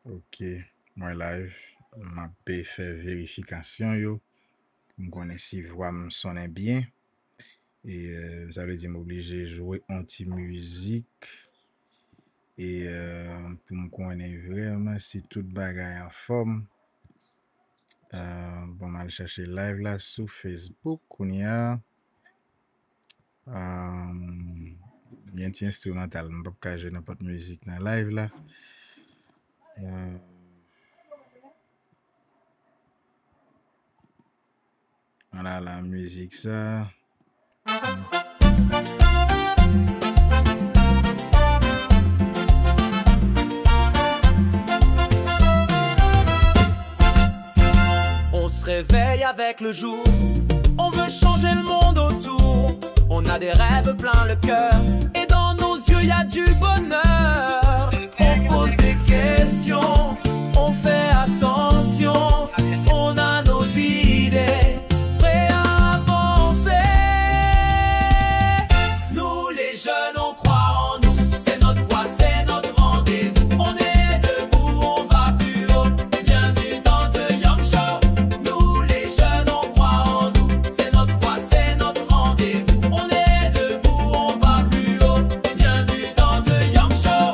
Ok, moi live, m'a fait vérification yo, pour me connaître si voix me sonne bien. Et ça veut dire m'obliger jouer anti-musique. Et pour me connaître vraiment si tout bagaille en forme. Bon, mal chercher live là sur Facebook. On y a. Il y a un petit instrumental, je ne peux pas jouer n'importe musique dans live là. Euh, voilà la musique ça. On se réveille avec le jour, on veut changer le monde autour. On a des rêves plein le cœur, et dans nos yeux y a du bonheur. On pose des questions, on fait attention, on a nos idées, prêts à avancer. Nous les jeunes, on croit en nous, c'est notre voix, c'est notre rendez-vous. On est debout, on va plus haut, bienvenue dans The Young Show. Nous les jeunes, on croit en nous, c'est notre voix, c'est notre rendez-vous. On est debout, on va plus haut, bienvenue dans The Young Show.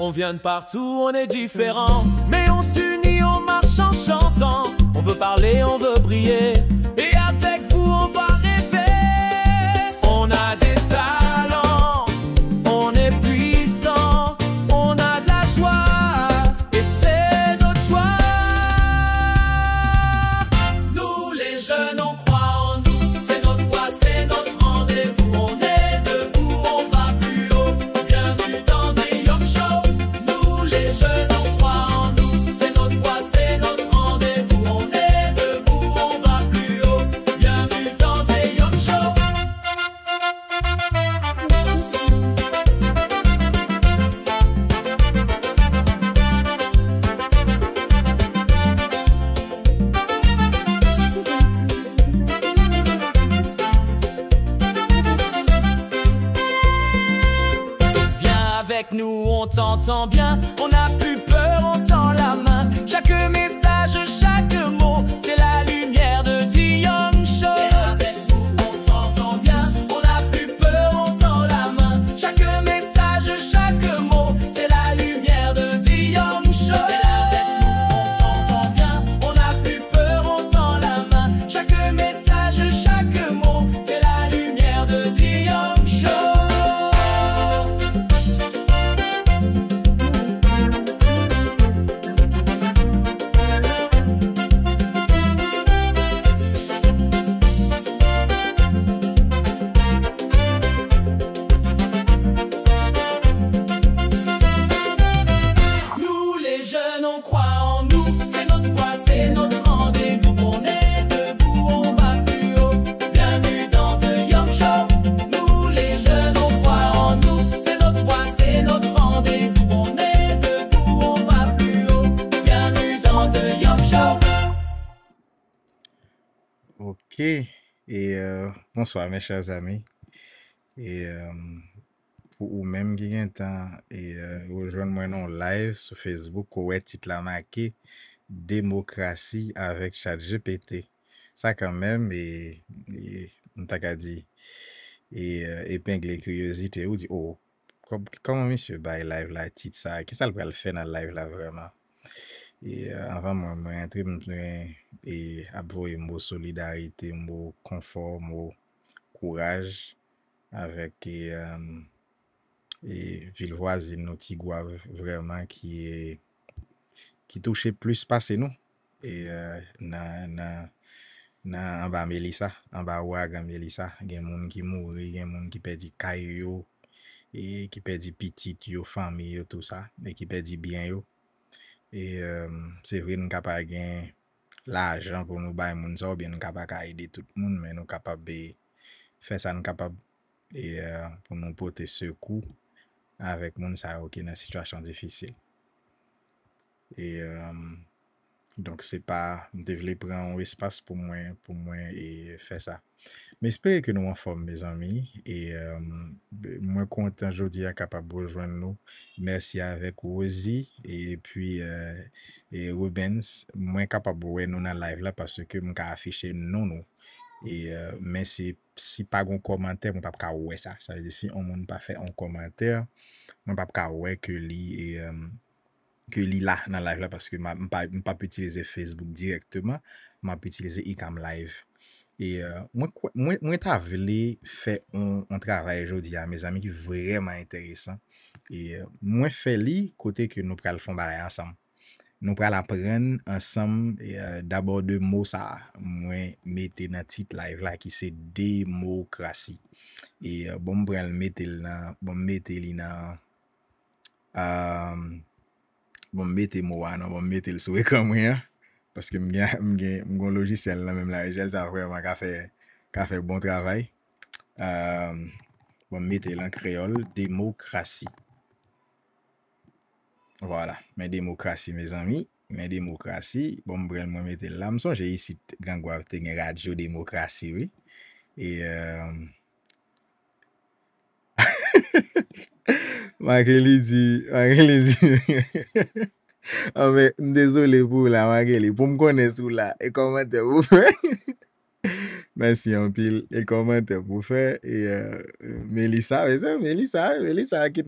On vient de partout, on est différent, mais on s'unit, on marche en chantant. On veut parler, on veut briller, et avec vous on va rêver. On a des talents, on est puissant, on a de la joie, et c'est notre choix. Nous les jeunes, on croit en nous, c'est notre voix, c'est notre rendez-vous. On est debout, on va plus haut, bienvenue dans The Young Show. Nous les jeunes, on croit en nous, c'est notre voix, c'est notre rendez-vous. On est debout, on va plus haut, bienvenue dans The Young Show. Viens avec nous, on t'entend bien. On n'a plus peur, on tend la main. Chaque message, chaque mot, c'est la lumière de The Young Show. Viens avec nous, on t'entend bien. On n'a plus peur, on tend la main. Chaque message, chaque mot, c'est la lumière de The Young Show. Viens avec nous, on t'entend bien. On n'a plus peur, on tend la main. Chaque message, chaque mot, c'est la lumière de The Young Show. Nous les jeunes, on croit en nous, c'est notre voix, c'est notre rendez-vous. On est debout, on va plus haut, bienvenue dans The Young Show. Nous les jeunes, on croit en nous, c'est notre voix, c'est notre rendez-vous. On est debout, on va plus haut, bienvenue dans The Young Show. Ok, et bonsoir mes chers amis. Et pour ou même qui ont temps et rejoindre moi non live sur Facebook, où est titre la marqué démocratie avec ChatGPT. Ça quand même et on t'a qu'à dire et épingler curiosité ou dit oh comment monsieur bail live là titre ça qu'est-ce qu'il va le faire dans le live là vraiment. Et avant moi entrer et avoir mot solidarité, mot confort, mot courage avec et ville voisine nous Tigouave vraiment qui touchait plus passé nous et nan en bas Melissa en bas Ouagan Melissa gen moun qui mouri gen moun qui perdi kay yo et qui perdi petit yo famille yo tout ça mais qui perdi bien yo et c'est vrai nous capable gen l'argent pour nous bay moun ça ou bien nous capable aider tout le monde mais nous capable faire ça nous capable et pour nous porter secours avec moun sa yo qui dans situation difficile. Et donc c'est pas devler prendre un espace pour moi et faire ça. Mais j'espère que nous en forme mes amis et moi content aujourd'hui à capable de rejoindre nous. Merci avec Rosie et puis et Rubens, moi capable de voir nous dans live là parce que m'ka affiché non. Et mais si pas un commentaire, on pas ka ouais ça. Ça veut dire si on monde pas fait un commentaire, on pas ka ouais que li là dans live là parce que pas utiliser Facebook directement, m'a utiliser iCam live. Et moi t'a voulu faire un travail aujourd'hui à mes amis qui est vraiment intéressant. Et moi fait li côté que nous pral font bail ensemble. Nous pral apprendre ensemble d'abord de mots ça moi mettez dans titre live là qui c'est démocratie. Et bon pral mettre là bon mettre li dans bon mettez moi non bon mettre le sur écran moi parce que m'gon logiciel là même là gel ça vraiment qu'a fait bon travail. Bon mettez en créole démocratie. Voilà, mais démocratie mes amis, mais démocratie, bon m'brel moi mettez là, me songe ici Gangouave te gen radio démocratie oui. Et Makeli dit ah mais désolé pour la Makeli, pour me connaître sous là et commentaire vous merci en pile et commentaire pour faire et Melissa qui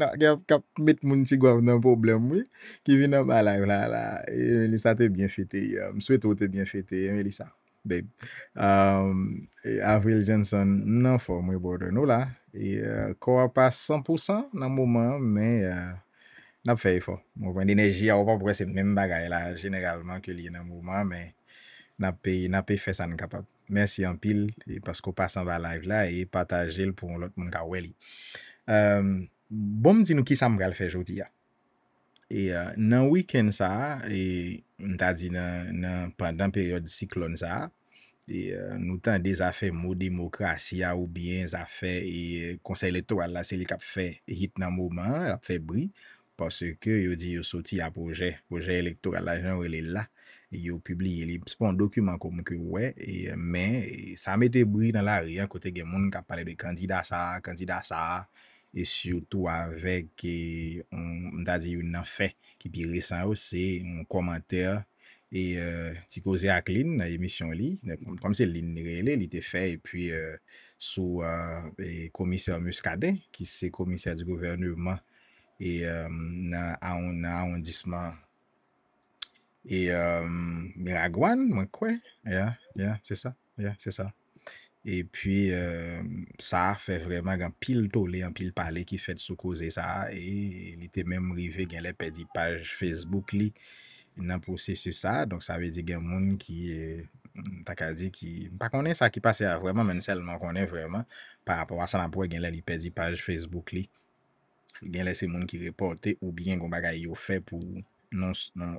mettre mon petit gouave dans problème oui qui vient dans ma live là et Melissa t'es bien fêté me souhaite t'es bien fêté Melissa babe et Avril Johnson non forme border nous là et quoi pas 100% dans moment mais n'a fait effort mon point d'énergie on va pas c'est même bagaille là généralement que lié dans moment mais n'a pas fait ça capable. Merci en pile et parce qu'on passe en va live là et partager le pour l'autre monde ka weli. Bon me dit nous qui ça m'gal faire aujourd'hui. Et dans week-end ça et m'ta dit dans pendant période cyclone ça et nous temps des affaires mot démocratie ou bien affaires et conseil électoral là c'est lui qui a fait hit dans moment, a fait bruit parce que yo dit yo sorti à projet électoral l'argent il est là et yo publié li c'est pas un document comme que ouais et mais ça mettait bruit dans la rue côté gen moun qui parler de candidat ça et surtout avec on t'a dit une fait qui puis récent c'est un commentaire et ti cause ak Lin dans émission li comme c'est Lin il était fait et puis sous commissaire Muscadet qui c'est commissaire du gouvernement et dans arrondissement et Miragouane moi quoi yeah c'est ça et puis ça fait vraiment un pile tollé un pile parler qui fait sous causer ça et il était même arrivé gain les perdu page Facebook li dans processus ça donc ça veut dire qu'il y a monde qui t'as qu'à dire qui pas connaît ça qui passe vraiment mais seulement connaît vraiment par rapport à ça n'a pas gain les perdu page Facebook li gain les c'est monde qui reporter ou bien gon bagay yo fait pour non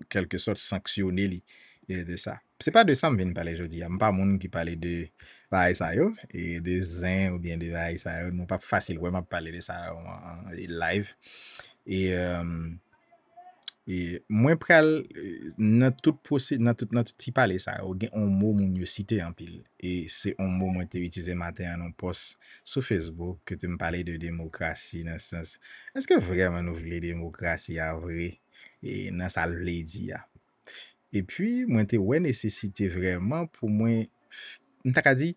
quelque sorte sanctionner li de ça c'est pas de ça me vient parler aujourd'hui pas monde qui parler de bail ça yo et de zin ou bien de bail ça yo non pas facile vraiment parler de ça en live et moi pral dans tout procédé dans tout petit parler ça ou gen un mot moun yo cité en pile et c'est un mot moi t'ai utilisé matin en post sur Facebook que tu me parlais de démocratie dans ce sens est-ce que vraiment nous voulons démocratie à vrai et dans ça le dit et puis moi t'ai ouais nécessité vraiment pour moi m'ta dit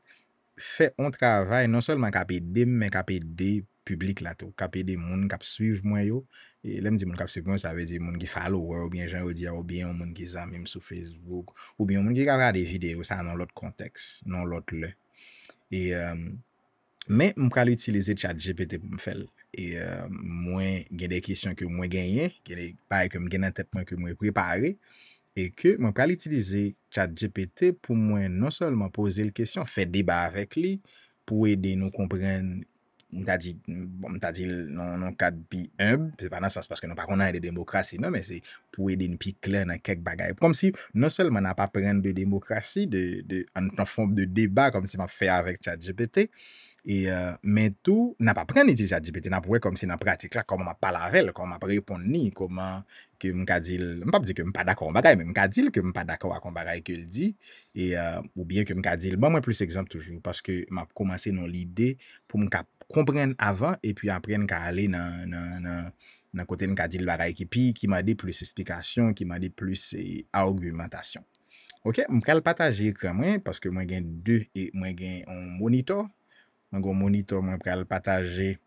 fait un travail non seulement cap aider mais cap aider public là tout cap aider moun cap suivre moi yo et l'aime dit moun cap suivre moi ça veut dire moun qui follow ou bien gens dire ou bien moun qui zan même sur Facebook ou bien moun qui regarde des vidéos ça dans l'autre contexte non l'autre là et mais m'ka l'utiliser ChatGPT pour me faire et moi j'ai des questions que moi gagné pas que me gagne en tête moi que moi préparé et que moi pas l'utiliser ChatGPT pour moi non seulement poser les questions faire débat avec lui pour aider nous comprendre m'ta dit non cadre pi humble c'est pas dans sens parce que nous pas connaît de démocratie non mais c'est pour aider une pi clair dans quelques bagages comme si non seulement n'a pas prendre de démocratie de en forme de débat comme si m'a fait avec ChatGPT Mais tout, n'a pas pris utiliser ChatGPT, n'a pas comme si dans pratique là, comment m'a parler avec elle, comment m'a répondre ni, comment que m'ka dit, m'pa dire que m'pa d'accord avec bagay, mais m'ka dit que m'pa d'accord avec bagay que il dit, ou bien que m'ka dit, bon, moi plus exemple toujours, parce que m'a commencé dans l'idée pour m'ka comprendre avant, et puis après m'ka aller dans côté m'ka dit le bagay qui m'a dit plus explication, qui m'a dit plus argumentation. OK, m'ka le partager écran moi, parce que moi gen deux, et moi gen un monitor, un gros monitor, moi pral partager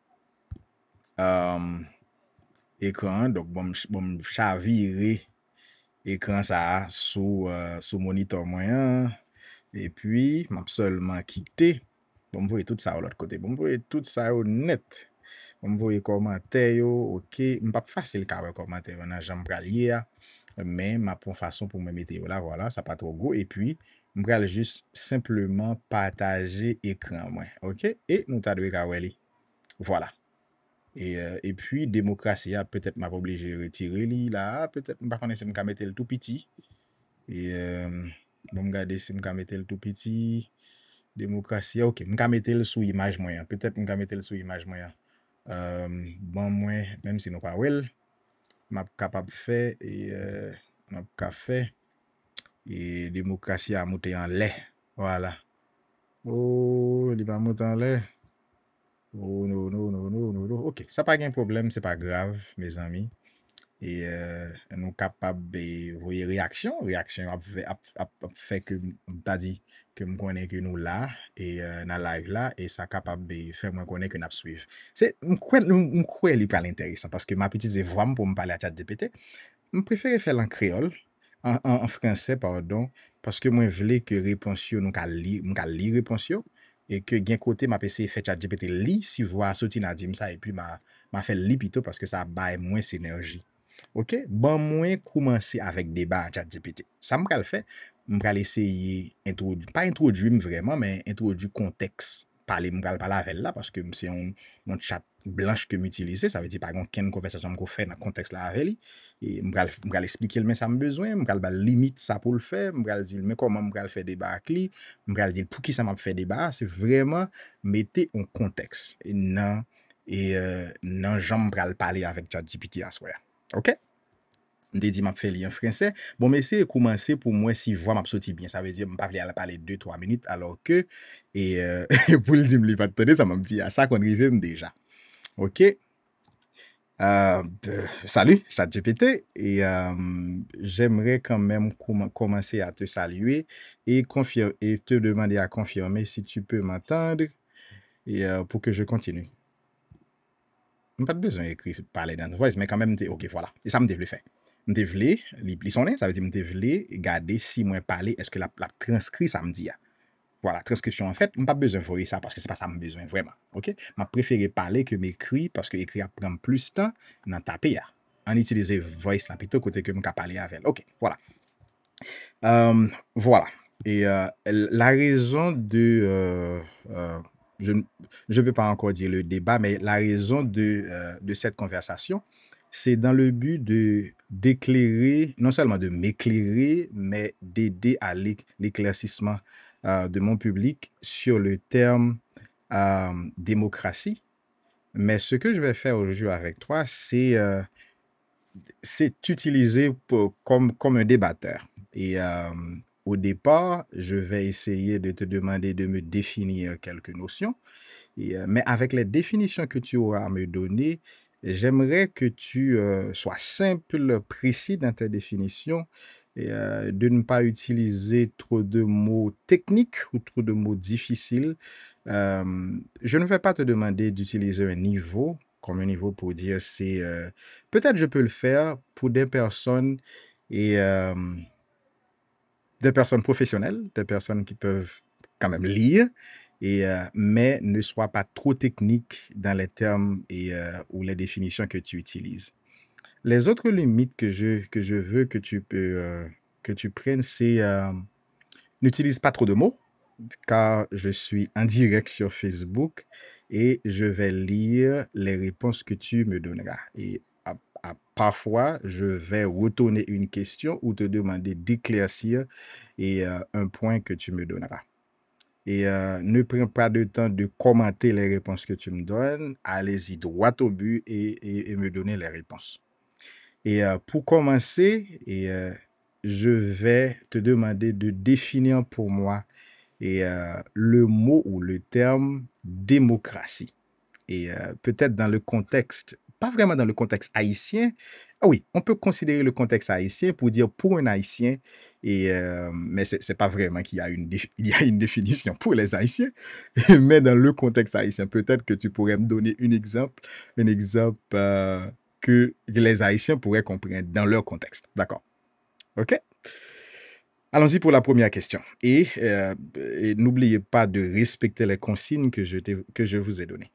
écran, donc bon chavirer écran ça sous monitor moyen, et puis m'a seulement quitter, bon me voyer tout ça de l'autre côté, bon me voyer tout ça au net, bon me voyer commentaire yo, OK, m'pas facile ka wè commentaire nan j'aime pral lire, mais ma pour façon pour me mettre là, voilà, ça pas trop gros, et puis m'pral juste simplement partager écran moi, OK, et nous t'a dwe ka wè li. Voilà. Et puis, démocratie, peut-être m'a pas obligé de retirer li là, peut-être m'a pas si m'ka mettre le tout petit. Et bon, regarder si m'ka mettre le tout petit. Démocratie, OK, m'ka mettre le sous image moyen. Peut-être m'ka mettre le sous image moyen. Bon, moi, même si nous pas well, m'a capable faire m'a capable faire et démocratie a monté en lait. Voilà. Oh, il va monter en lait. Oh, non, non, non, non, non, non. OK, ça pas de problème, c'est pas grave, mes amis. Et nous capables de voir réaction a fait que t'as dit que me connaît que nous là et dans live là et ça capable de faire moi connaître que nous suivre. C'est me croire il pas intéressant parce que ma petite voix pour me parler à ChatGPT, je préfère faire en créole en français pardon parce que moi voulais que réponse yo nous ka lire réponse yo et que gen côté m'a essayé faire ChatGPT li si voix sorti n'a dit ça et puis m'a fait li plutôt parce que ça baille moins énergie. OK, bon moi commencer avec débat à ChatGPT. Ça me le fait, me essayer introduire pas introduire vraiment mais introduire contexte. Parler me parler avec là parce que c'est un chat blanche que m'utiliser, ça veut dire pas aucune conversation me fait dans contexte là avec lui et me expliquer mais ça me besoin, me ba limite ça pour le faire, me dire mais comment me faire débat avec lui, me dire pour qui ça m'a fait débat, c'est vraiment mettez un contexte et non j'aime parler avec ChatGPT à soi. OK? M'te dit m'a fait li en français. Bon, mais c'est commencer pour moi si voix m'a sorti bien. Ça veut dire m'pa vle parler 2-3 minutes alors que et pour le dire me pas attendre ça m'a dit à ça qu'on arrive déjà. OK? Salut, ChatGPT et j'aimerais quand même commencer à te saluer et te demander à confirmer si tu peux m'entendre et pour que je continue. Pas de besoin d'écrire parler dans voice mais quand même OK voilà. Et ça me devait faire. Me vle li sonner, ça veut dire me vle garder si moi parler est-ce que la transcrit ça me dit. Voilà, transcription en fait, pas besoin de voir ça parce que c'est pas ça me besoin vraiment. OK? M'a préféré parler que m'écrit parce que écrire prend plus de temps dans taper. En utiliser voice là plutôt côté que me parler avec. OK, voilà. Voilà. Et la raison de je ne peux pas encore dire le débat, mais la raison de cette conversation, c'est dans le but d'éclairer, non seulement de m'éclairer, mais d'aider à l'éclaircissement de mon public sur le terme démocratie. Mais ce que je vais faire aujourd'hui avec toi, c'est utiliser comme un débatteur. Et au départ, je vais essayer de te demander de me définir quelques notions. Mais avec les définitions que tu auras à me donner, j'aimerais que tu sois simple, précis dans tes définitions et de ne pas utiliser trop de mots techniques ou trop de mots difficiles. Je ne vais pas te demander d'utiliser un niveau, comme un niveau pour dire c'est... peut-être je peux le faire pour des personnes et des personnes professionnelles, des personnes qui peuvent quand même lire, mais ne sois pas trop technique dans les termes ou les définitions que tu utilises. Les autres limites que je veux que tu prennes, c'est n'utilise pas trop de mots, car je suis en direct sur Facebook et je vais lire les réponses que tu me donneras. Et parfois, je vais retourner une question ou te demander d'éclaircir un point que tu me donneras. Et ne prends pas de temps de commenter les réponses que tu me donnes. Allez-y droit au but et me donner les réponses. Et pour commencer, je vais te demander de définir pour moi le mot ou le terme démocratie. Et peut-être dans le contexte, pas vraiment dans le contexte haïtien. Ah oui, on peut considérer le contexte haïtien pour dire pour un haïtien, mais c'est pas vraiment qu'il y a il y a une définition pour les haïtiens, mais dans le contexte haïtien, peut-être que tu pourrais me donner un exemple que les haïtiens pourraient comprendre dans leur contexte. D'accord? OK? Allons-y pour la première question. Et n'oubliez pas de respecter les consignes que je vous ai données.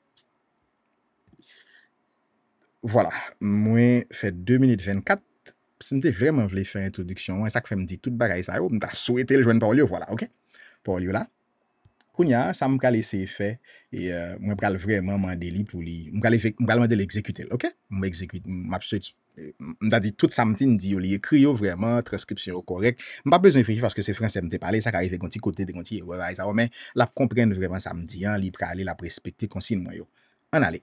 Voilà, moi, fait 2 minutes 24, si je vraiment voulu faire introduction, ça fait me dit tout bagaille ça, je souhaité le joindre Paulio, voilà, OK? Paulio là. Kounya, ça m'a laissé faire et moi pral vraiment demander li pour lui, m'a demander l'exécuter, OK? M'a exécute, m'a m'a dit tout ça me dit li écrit yo vraiment transcription correct. M'a pas besoin de parce que c'est français me parler, ça arrive gonti côté de gonti ouais ça mais la comprendre vraiment ça me dit, li pral la respecter consigne moi yo. On allez.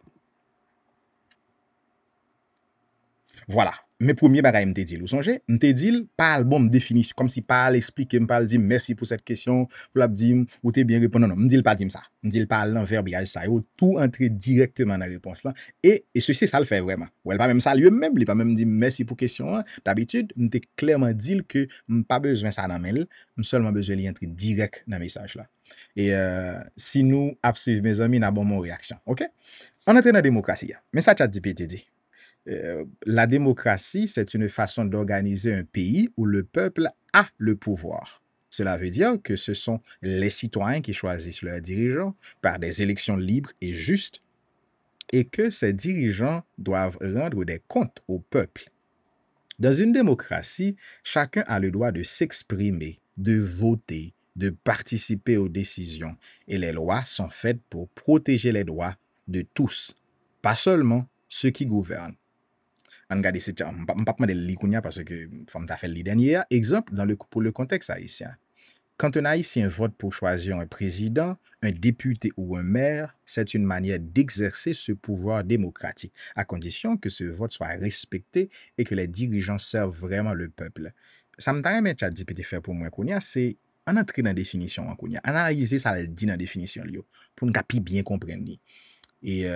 Voilà. Mes premiers bagages, m'te dit, vous songez, m'te dit, pas bon me définir, comme si pas l'expliquer, pas dire merci pour cette question, pour la dire, ou t'es bien répondu, non, me dit pas dire ça. Me dit pas l'enverbiage ça, ou tout entrer directement dans la réponse là. Et ceci, ça le fait vraiment. Ou elle pas même saluer même, il pas même dire merci pour question. D'habitude, m'te clairement dit que pas besoin ça dans mail, seulement besoin d'y entrer direct dans le message là. Et si nous suivre mes amis, n'a bon mon réaction. OK? On entre dans la démocratie. Mais ça, ChatGPT dit. La démocratie, c'est une façon d'organiser un pays où le peuple a le pouvoir. Cela veut dire que ce sont les citoyens qui choisissent leurs dirigeants par des élections libres et justes et que ces dirigeants doivent rendre des comptes au peuple. Dans une démocratie, chacun a le droit de s'exprimer, de voter, de participer aux décisions et les lois sont faites pour protéger les droits de tous, pas seulement ceux qui gouvernent. On regarde c'est pas demander li kounya parce que faut m'ta fait li dernier exemple pour le contexte haïtien. Quand un haïtien vote pour choisir un président, un député ou un maire, c'est une manière d'exercer ce pouvoir démocratique à condition que ce vote soit respecté et que les dirigeants servent vraiment le peuple. Ça me t'a mettre ChatGPT faire pour moi kounya c'est en entrer dans définition en kounya, analyser ça le dit dans définition li yo pour nous capi bien comprendre li. Et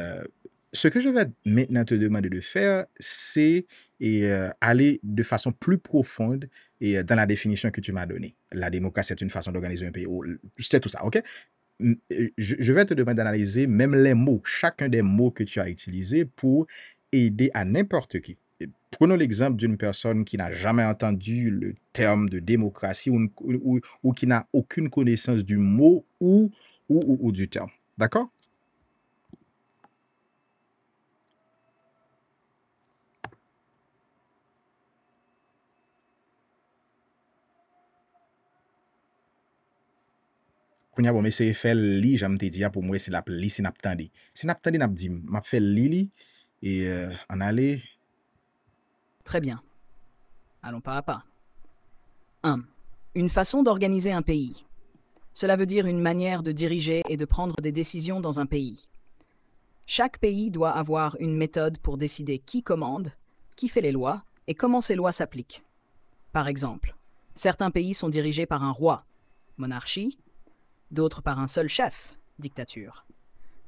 ce que je vais maintenant te demander de faire, c'est aller de façon plus profonde dans la définition que tu m'as donnée. La démocratie est une façon d'organiser un pays. C'est tout ça, OK? Je vais te demander d'analyser même les mots, chacun des mots que tu as utilisés pour aider à n'importe qui. Prenons l'exemple d'une personne qui n'a jamais entendu le terme de démocratie ou qui n'a aucune connaissance du mot ou du terme. D'accord? Kounya bon, mais c'est fait li, j'aime te dire pour moi c'est la li si n'a tande. Si n'a tande n'a dit m'a fait li et en aller. Très bien. Allons pas à pas. 1. Une façon d'organiser un pays. Cela veut dire une manière de diriger et de prendre des décisions dans un pays. Chaque pays doit avoir une méthode pour décider qui commande, qui fait les lois et comment ces lois s'appliquent. Par exemple, certains pays sont dirigés par un roi, monarchie, d'autres par un seul chef, dictature.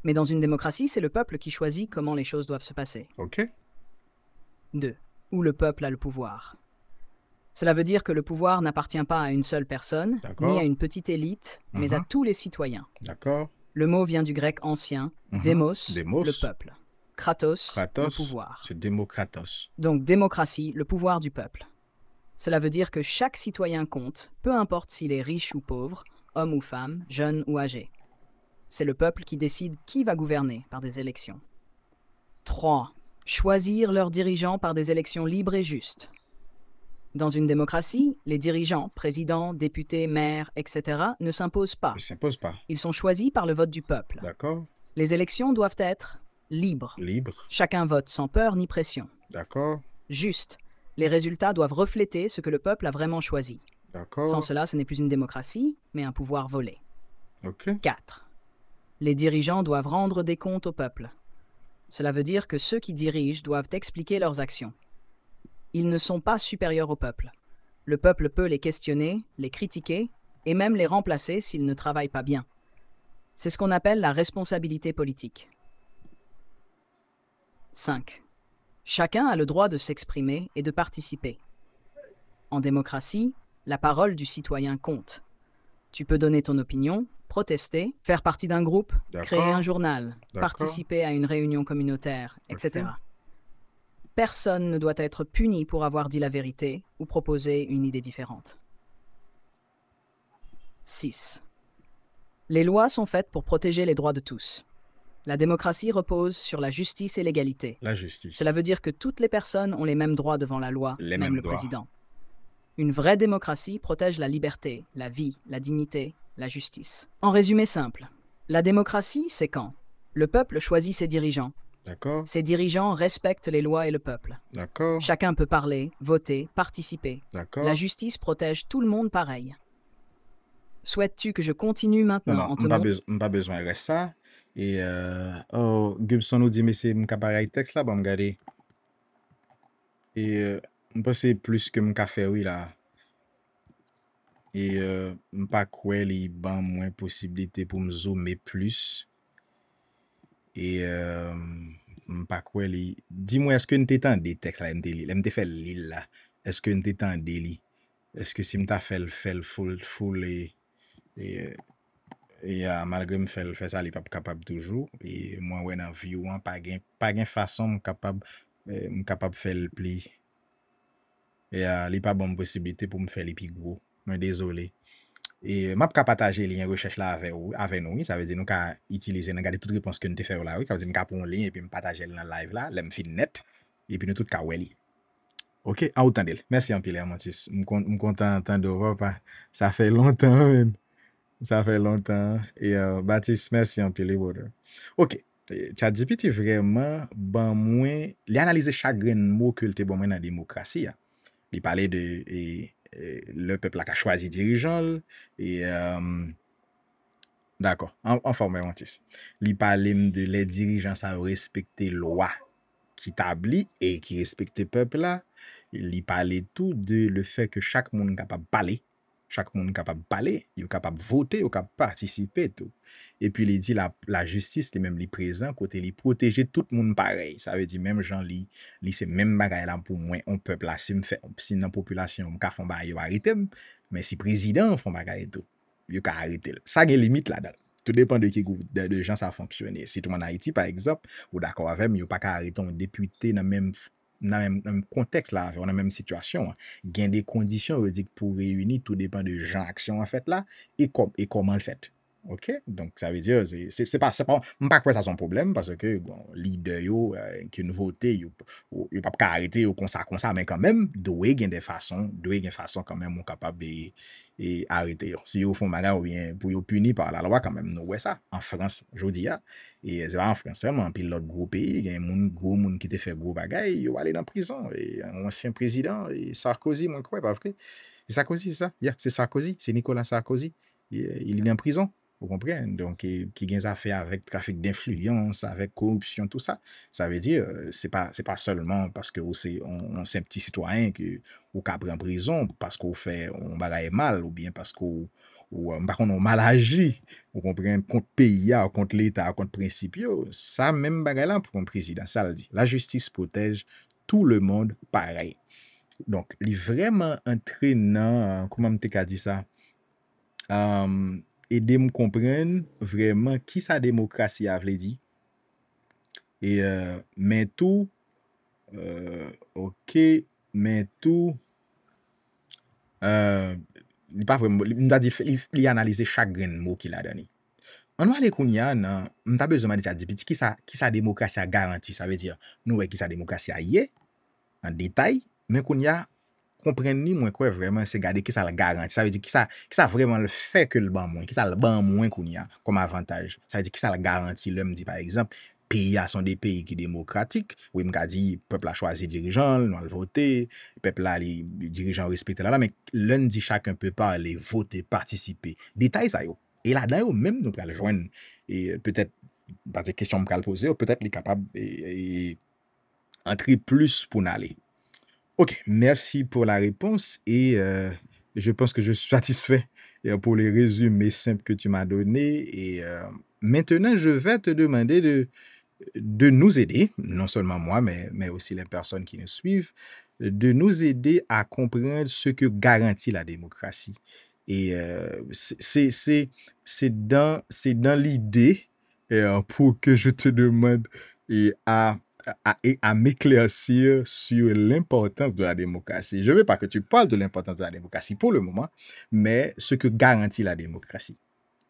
Mais dans une démocratie, c'est le peuple qui choisit comment les choses doivent se passer. OK. 2. Où le peuple a le pouvoir. Cela veut dire que le pouvoir n'appartient pas à une seule personne, ni à une petite élite, mais à tous les citoyens. D'accord. Le mot vient du grec ancien, démos, le peuple. Kratos, le pouvoir. C'est démocratos. Donc démocratie, le pouvoir du peuple. Cela veut dire que chaque citoyen compte, peu importe s'il est riche ou pauvre, homme ou femme, jeune ou âgé. C'est le peuple qui décide qui va gouverner par des élections. 3. Choisir leurs dirigeants par des élections libres et justes. Dans une démocratie, les dirigeants, présidents, députés, maires, etc. ne s'imposent pas. Ils s'imposent pas. Ils sont choisis par le vote du peuple. D'accord. Les élections doivent être libres. Libre. Chacun vote sans peur ni pression. D'accord. Juste. Les résultats doivent refléter ce que le peuple a vraiment choisi. D'accord. Sans cela, ce n'est plus une démocratie, mais un pouvoir volé. OK. 4. Les dirigeants doivent rendre des comptes au peuple. Cela veut dire que ceux qui dirigent doivent expliquer leurs actions. Ils ne sont pas supérieurs au peuple. Le peuple peut les questionner, les critiquer et même les remplacer s'ils ne travaillent pas bien. C'est ce qu'on appelle la responsabilité politique. 5. Chacun a le droit de s'exprimer et de participer. En démocratie, la parole du citoyen compte. Tu peux donner ton opinion, protester, faire partie d'un groupe, créer un D'accord. journal, D'accord. participer à une réunion communautaire, etc. OK. Personne ne doit être puni pour avoir dit la vérité ou proposé une idée différente. 6. Les lois sont faites pour protéger les droits de tous. La démocratie repose sur la justice et l'égalité. La justice. Cela veut dire que toutes les personnes ont les mêmes droits devant la loi, Les même mêmes le droits. président. Une vraie démocratie protège la liberté, la vie, la dignité, la justice. En résumé simple, la démocratie, c'est quand le peuple choisit ses dirigeants. D'accord. Ces dirigeants respectent les lois et le peuple. D'accord. Chacun peut parler, voter, participer. D'accord. La justice protège tout le monde pareil. Souhaites-tu que je continue Non, maintenant non, en te montrant pas besoin de ça. Et, oh, Gibson nous dit, mais c'est mon capareil texte là, bon, regardez. Et, je pense que c'est plus que mon café, oui, là. Et, je pas quoi, il ban moins possibilité pour me zoomer plus. Et, je pas quoi, dis-moi, est-ce que nous t'étends des textes là, m'te fait l'île là? Est-ce que nous t'étends des lits? Est-ce que si m'ta fait le full et malgré me faire ça, il pas capable toujours. Et moi, ouais, dans view, pas gain façon, capable faire le pli. Et il pas bonne possibilité pour me faire les plus gros. Mais désolé. Et m'a pas partager lien recherche là avec nous, ça veut dire nous ka utiliser nous garder toute réponse que nous te faire là, oui, ça veut dire m'ka prendre un lien et puis me partager dans live là, l'aime fin net et puis nous tout ka weli. OK, en autant d'elle. Merci en pile Amantus. Content d'entendre papa. Ça fait longtemps même. Ça fait longtemps. Et Baptiste, merci en pile. OK. ChatGPT vraiment ban moins, il analyse chaque grain de mot que te bon dans la démocratie. Il parlait de le peuple a choisi dirigeant et d'accord, en forme Mantis. Il parlait de les dirigeants ça respecter loi qui établit et qui respecte le peuple là. Il parlait tout de le fait que chaque monde capable parler. Chaque monde capable parler, il est capable voter, il est capable participer tout. Et puis il dit la justice, les même les présent côté les protéger tout le monde pareil. Ça veut dire même gens li c'est même bagaille là pour moi on peuple là si me fait si dans population on ka font bail yo arrêter mais si président font bagaille tout, yo ka arrêter. Ça gen limite là-dedans. Tout dépend de qui de gens ça fonctionne. Si tout en Haïti par exemple, ou d'accord avec moi, yo pas ka arrêter un député dans même contexte là, dans la même situation, gain des conditions pour réunir, tout dépend de gens action en fait là et comment le fait. OK? Donc ça veut dire c'est pas quoi ça son problème parce que bon leader yo qui nous voter yo pas arrêter yo comme ça mais quand même doit gain des façons quand même on capable et arrêter yo. Si yo font bagarre ou bien pour yo puni par la loi quand même nous ouais ça en France jodi a et c'est pas en France seulement puis l'autre gros pays il y a un gros monde qui te fait gros bagaille yo aller dans prison et un ancien président et Sarkozy moi quoi pas vrai Sarkozy c'est ça c'est Sarkozy c'est Nicolas Sarkozy il est en prison. Vous comprenez? Donc, qui gagne affaire avec trafic d'influence, avec corruption, tout ça. Ça veut dire, c'est pas seulement parce que c'est un petit citoyen que ou qu'a pris en prison parce qu'on fait on bagaille mal ou bien parce qu'on par contre on mal agi. Vous comprenez? Contre pays, contre l'État, contre principio. Ça même bagaille là pour un président. Ça le dit. La justice protège tout le monde pareil. Donc, il est vraiment entraînant, comment me dit ça? Aider me comprendre vraiment qui sa démocratie a vle dit et mais tout OK mais tout il pas vraiment il m'a dit il analyser chaque grain de mot qu'il a donné on va aller kounya nan m'ta besoin de ChatGPT qui sa démocratie a garanti ça veut dire nous qui sa démocratie a yé en détail mais kounya comprendre ni moins quoi vraiment c'est garder qui ça la garantie ça veut dire qui ça vraiment le fait que le ban moins qui ça le ban moins qu'on y a comme avantage ça veut dire qui ça la garantie l'homme dit par exemple pays sont des pays qui démocratiques où il m'a dit peuple a choisi dirigeant nous allons voter peuple là les dirigeants respectent là mais lundi chacun peut parler voter participer détail ça yo Et là-dedans, même nous pourrons le joindre. Et peut-être, par des questions que je poser, peut-être les capables d'entrer plus pour nous aller. Ok, merci pour la réponse et je pense que je suis satisfait pour les résumés simples que tu m'as donnés. Et maintenant, je vais te demander de nous aider, non seulement moi, mais aussi les personnes qui nous suivent, de nous aider à comprendre ce que garantit la démocratie. Et c'est dans l'idée pour que je te demande et à m'éclaircir sur l'importance de la démocratie. Je ne veux pas que tu parles de l'importance de la démocratie pour le moment, mais ce que garantit la démocratie.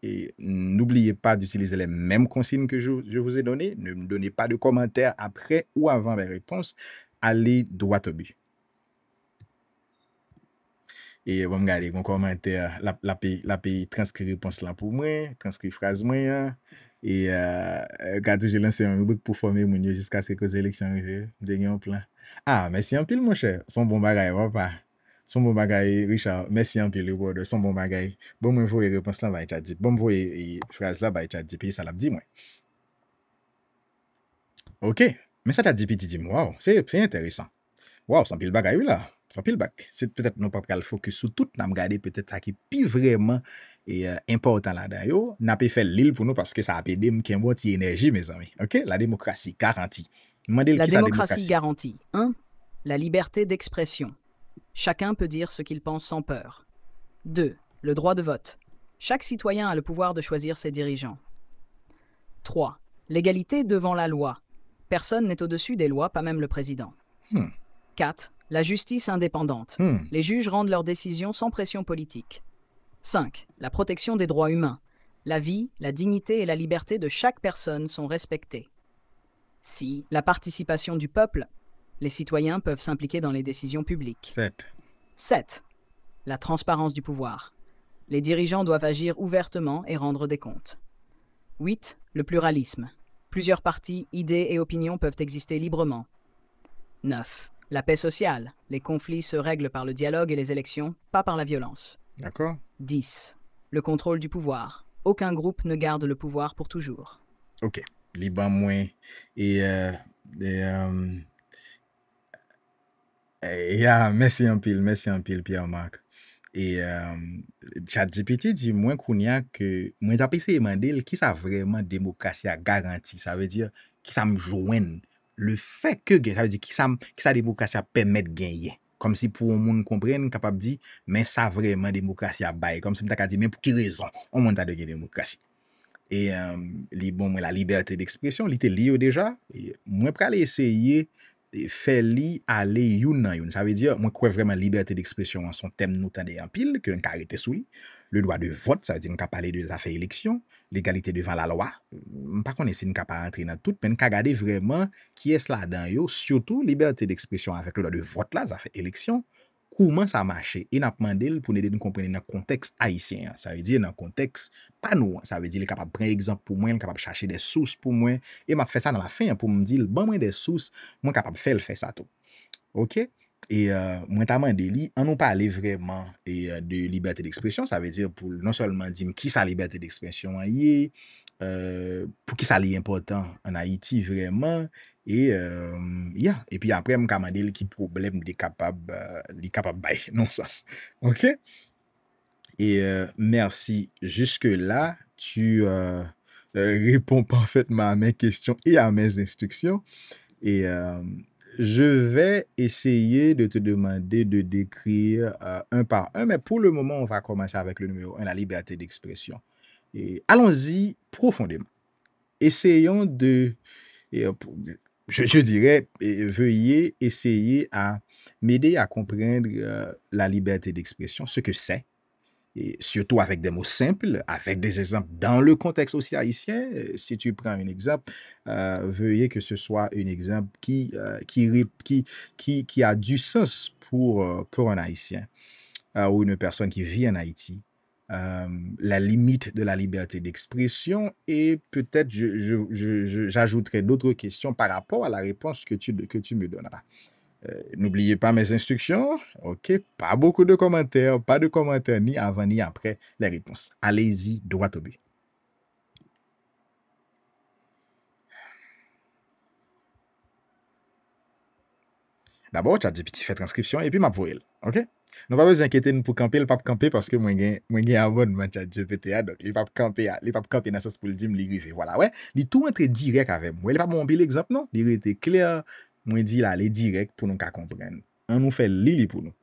Et n'oubliez pas d'utiliser les mêmes consignes que je vous ai données. Ne me donnez pas de commentaires après ou avant les réponses. Allez droit au but. Et vous me regardez mon commentaire, la pays transcrit réponse là pour moi, transcrit phrase moi. Et quand j'ai lancé un rubrique pour former mon jusqu'à ce que les élections arrivent, j'ai un plan. Ah, merci un pile, mon cher. Son bon bagage, papa. Son bon bagage, Richard. Merci un pile, le son bon bagage. Bon, moi, vous réponse là, va être dit. Bon, vous phrase là, va être dit, puis ça l'a dit, moi. Ok. Mais ça t'a dit, puis tu dis, wow, c'est intéressant. Wow, sans pile bagage, oui, là. Sans pile bagage. C'est peut-être non pas le focus sur tout, n'a regarder peut-être ça qui est plus vraiment important là-dedans. N'a pas fait l'île pour nous parce que ça a aidé me qu'un bon énergie, mes amis. Ok? La démocratie garantie. La démocratie garantit 1. La liberté d'expression. Chacun peut dire ce qu'il pense sans peur. 2. Le droit de vote. Chaque citoyen a le pouvoir de choisir ses dirigeants. 3. L'égalité devant la loi. Personne n'est au-dessus des lois, pas même le président. 4. La justice indépendante. Les juges rendent leurs décisions sans pression politique. 5. La protection des droits humains. La vie, la dignité et la liberté de chaque personne sont respectées. 6. La participation du peuple. Les citoyens peuvent s'impliquer dans les décisions publiques. 7. La transparence du pouvoir. Les dirigeants doivent agir ouvertement et rendre des comptes. 8. Le pluralisme. Plusieurs partis, idées et opinions peuvent exister librement. 9. La paix sociale. Les conflits se règlent par le dialogue et les élections, pas par la violence. D'accord. 10. Le contrôle du pouvoir. Aucun groupe ne garde le pouvoir pour toujours. Ok. Liban moins et merci un pile Pierre-Marc. Et ChatGPT dit moins qu'on y a que moi t'as essayé demander qui ça vraiment démocratie a garanti, ça veut dire qui ça me joindre le fait que ça veut dire qui ça démocratie a permettre gagner comme si pour un monde comprenne capable dire mais ça vraiment démocratie a bail comme si me t'a dit mais pour qui raison on monte à de démocratie. Et bon moi la liberté d'expression li te lié déjà et moi pour aller essayer faire li aller youn nan youn. Ça veut dire moi crois vraiment liberté d'expression en son thème nous tendez en pile que on arrêter sous lui. Le droit de vote, ça veut dire on parler de affaires élections, l'égalité devant la loi. Pas connait si on pas rentrer dans tout, mais on regarder vraiment qui est là-dedans yo, surtout liberté d'expression avec le droit de vote là, ça fait élection. Comment ça marche et n'a demandé pour nous aider nous comprendre dans contexte haïtien, ça veut dire dans contexte pas nous, ça veut dire il est capable prendre exemple pour moi, il est capable chercher des sources pour moi et m'a fait ça dans la fin pour me dire bon moi des sources, moi capable faire ça tout. OK? Et moi t'a demandé li on nous parler vraiment de liberté d'expression, ça veut dire pour non seulement dire qui ça liberté d'expression est pour qui ça est important en Haïti vraiment et et puis après me demander qui problème des capable bail non sens. OK? Et merci jusque là tu réponds parfaitement à mes questions et à mes instructions et je vais essayer de te demander de décrire un par un, mais pour le moment, on va commencer avec le numéro 1, la liberté d'expression. Et allons-y profondément. Essayons de, je dirais, veuillez essayer à m'aider à comprendre la liberté d'expression, ce que c'est, et surtout avec des mots simples, avec des exemples dans le contexte aussi haïtien. Si tu prends un exemple, veuillez que ce soit un exemple qui a du sens pour un Haïtien ou une personne qui vit en Haïti. La limite de la liberté d'expression et peut-être j'ajouterai d'autres questions par rapport à la réponse que tu me donneras. N'oubliez pas mes instructions. OK, pas beaucoup de commentaires, pas de commentaires ni avant ni après les réponses. Allez-y, droit au but. D'abord, ChatGPT fait transcription et puis m'a voyé. OK? Nous pas besoin d'inquiéter nous pour camper, le pas camper parce que moi j'ai abonnement ChatGPT donc il pas camper dans sens pour le dire me li voilà ouais, il tout entre direct avec moi. Il pas bon bel exemple non, il était clair, moi dit là les direct pour nous comprendre. On nous fait lili pour nous.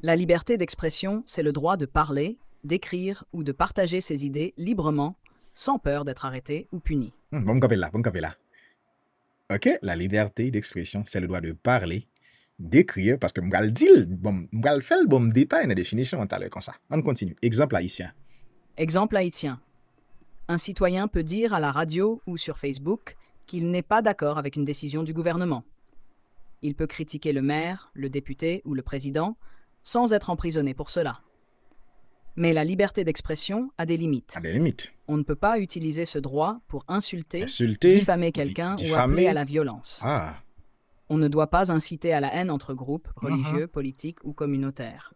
La liberté d'expression, c'est le droit de parler, d'écrire ou de partager ses idées librement, sans peur d'être arrêté ou puni. Bon me camper là. OK, la liberté d'expression, c'est le droit de parler, d'écrire, parce que m'gal dit, bon, m'gal fait le bon détail dans la définition tout à l'heure comme ça. On continue. Exemple haïtien. Exemple haïtien. Un citoyen peut dire à la radio ou sur Facebook qu'il n'est pas d'accord avec une décision du gouvernement. Il peut critiquer le maire, le député ou le président sans être emprisonné pour cela. Mais la liberté d'expression a des limites. À des limites. On ne peut pas utiliser ce droit pour insulter, Insulter, diffamer quelqu'un ou appeler à la violence. Ah, On ne doit pas inciter à la haine entre groupes religieux, politiques ou communautaires.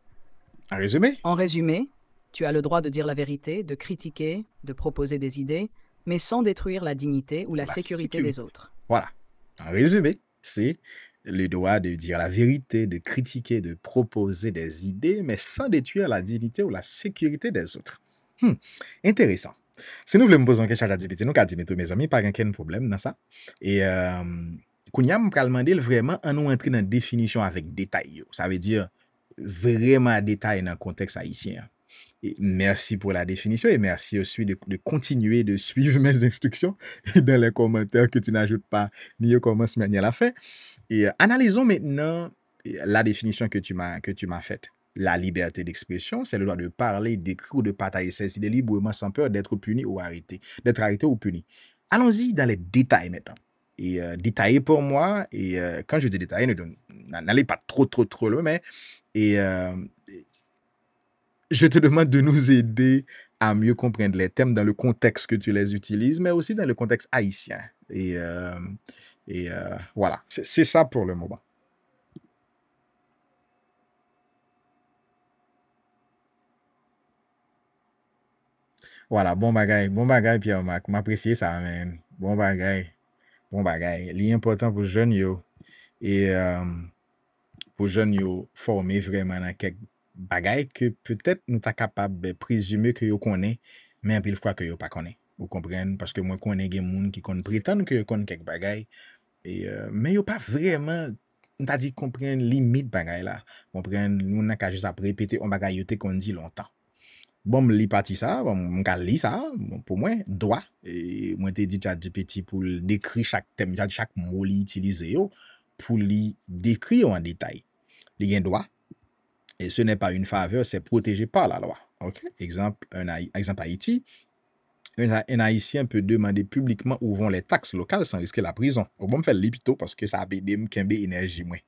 en résumé, En résumé, tu as le droit de dire la vérité, de critiquer, de proposer des idées, mais sans détruire la dignité ou la sécurité des autres. voilà. En résumé, c'est le droit de dire la vérité, de critiquer, de proposer des idées, mais sans détruire la dignité ou la sécurité des autres. Intéressant. Si nous voulons me poser une question à ChatGPT, nous avons dit, mes amis, pas aucun problème dans ça. Et Kounia m'a demandé vraiment à nous entrer dans la définition avec détail. Ça veut dire vraiment détail dans le contexte haïtien. Et merci pour la définition et merci aussi de continuer de suivre mes instructions dans les commentaires que tu n'ajoutes pas ni au commencement ni à la fin. Et analysons maintenant la définition que tu m'as faite. La liberté d'expression, c'est le droit de parler, d'écrire ou de partager ses idées librement sans peur d'être puni ou arrêté, d'être arrêté ou puni. Allons-y dans les détails maintenant. Et détailler pour moi, et quand je dis détailler, n'allez pas trop loin, mais je te demande de nous aider à mieux comprendre les thèmes dans le contexte que tu les utilises, mais aussi dans le contexte haïtien. Et voilà, c'est ça pour le moment. Voilà, bon bagay, Pierre-Marc, m'apprécier ça, man. Bon bagay. L'important pour jeunes yo, et pour jeunes yo former vraiment dans quelques bagay que peut-être nous ta capable de présumer que yo connaît, mais en pile fois que yo pas connaît. Vous comprenez? Parce que moi connais gen moun qui kon prétendre que yo connaît quelques bagay, et mais yo pas vraiment, on t'a dit comprendre limite bagay là. Comprendre, nous n'a qu'à juste répéter on bagay yo te kon dit longtemps. Bon, me li parti ça, bon, m'ka li ça, bon, pour moi, droit. Et moi, te dit ChatGPT pour décrire chaque thème, chaque mot li utilisé yo, pour li décrire en détail. Li gen droit. Et ce n'est pas une faveur, c'est protégé par la loi. OK? Exemple Haïti. Un Haïtien peut demander publiquement où vont les taxes locales sans risquer la prison. Au bon, me faire l'épito parce que ça a aidé m'kembe énergie, moi,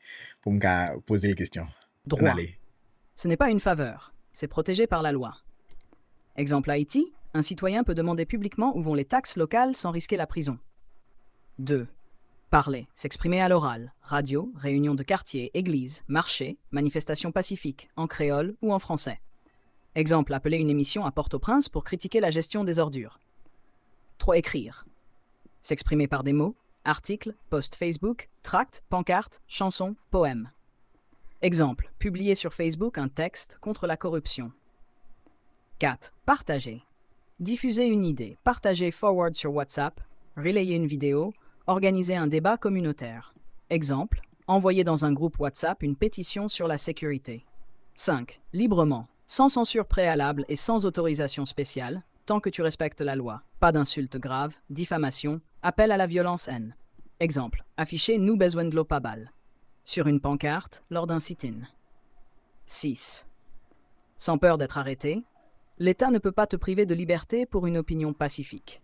pour me poser les questions. Droit. Allez. Ce n'est pas une faveur, c'est protégé par la loi. Exemple Haïti, un citoyen peut demander publiquement où vont les taxes locales sans risquer la prison. 2. Parler, s'exprimer à l'oral, radio, réunion de quartier, église, marché, manifestation pacifique, en créole ou en français. Exemple, appeler une émission à Port-au-Prince pour critiquer la gestion des ordures. 3. Écrire. S'exprimer par des mots, articles, posts Facebook, tracts, pancartes, chansons, poèmes. Exemple, publier sur Facebook un texte contre la corruption. 4. Partager. Diffuser une idée, partager forward sur WhatsApp, relayer une vidéo, organiser un débat communautaire. Exemple, envoyer dans un groupe WhatsApp une pétition sur la sécurité. 5. Librement, sans censure préalable et sans autorisation spéciale, tant que tu respectes la loi. Pas d'insultes graves, diffamation, appel à la violence-haine. Exemple, afficher « Nous besoin de l'eau pas balle » sur une pancarte lors d'un sit-in. 6. Sans peur d'être arrêté, l'État ne peut pas te priver de liberté pour une opinion pacifique.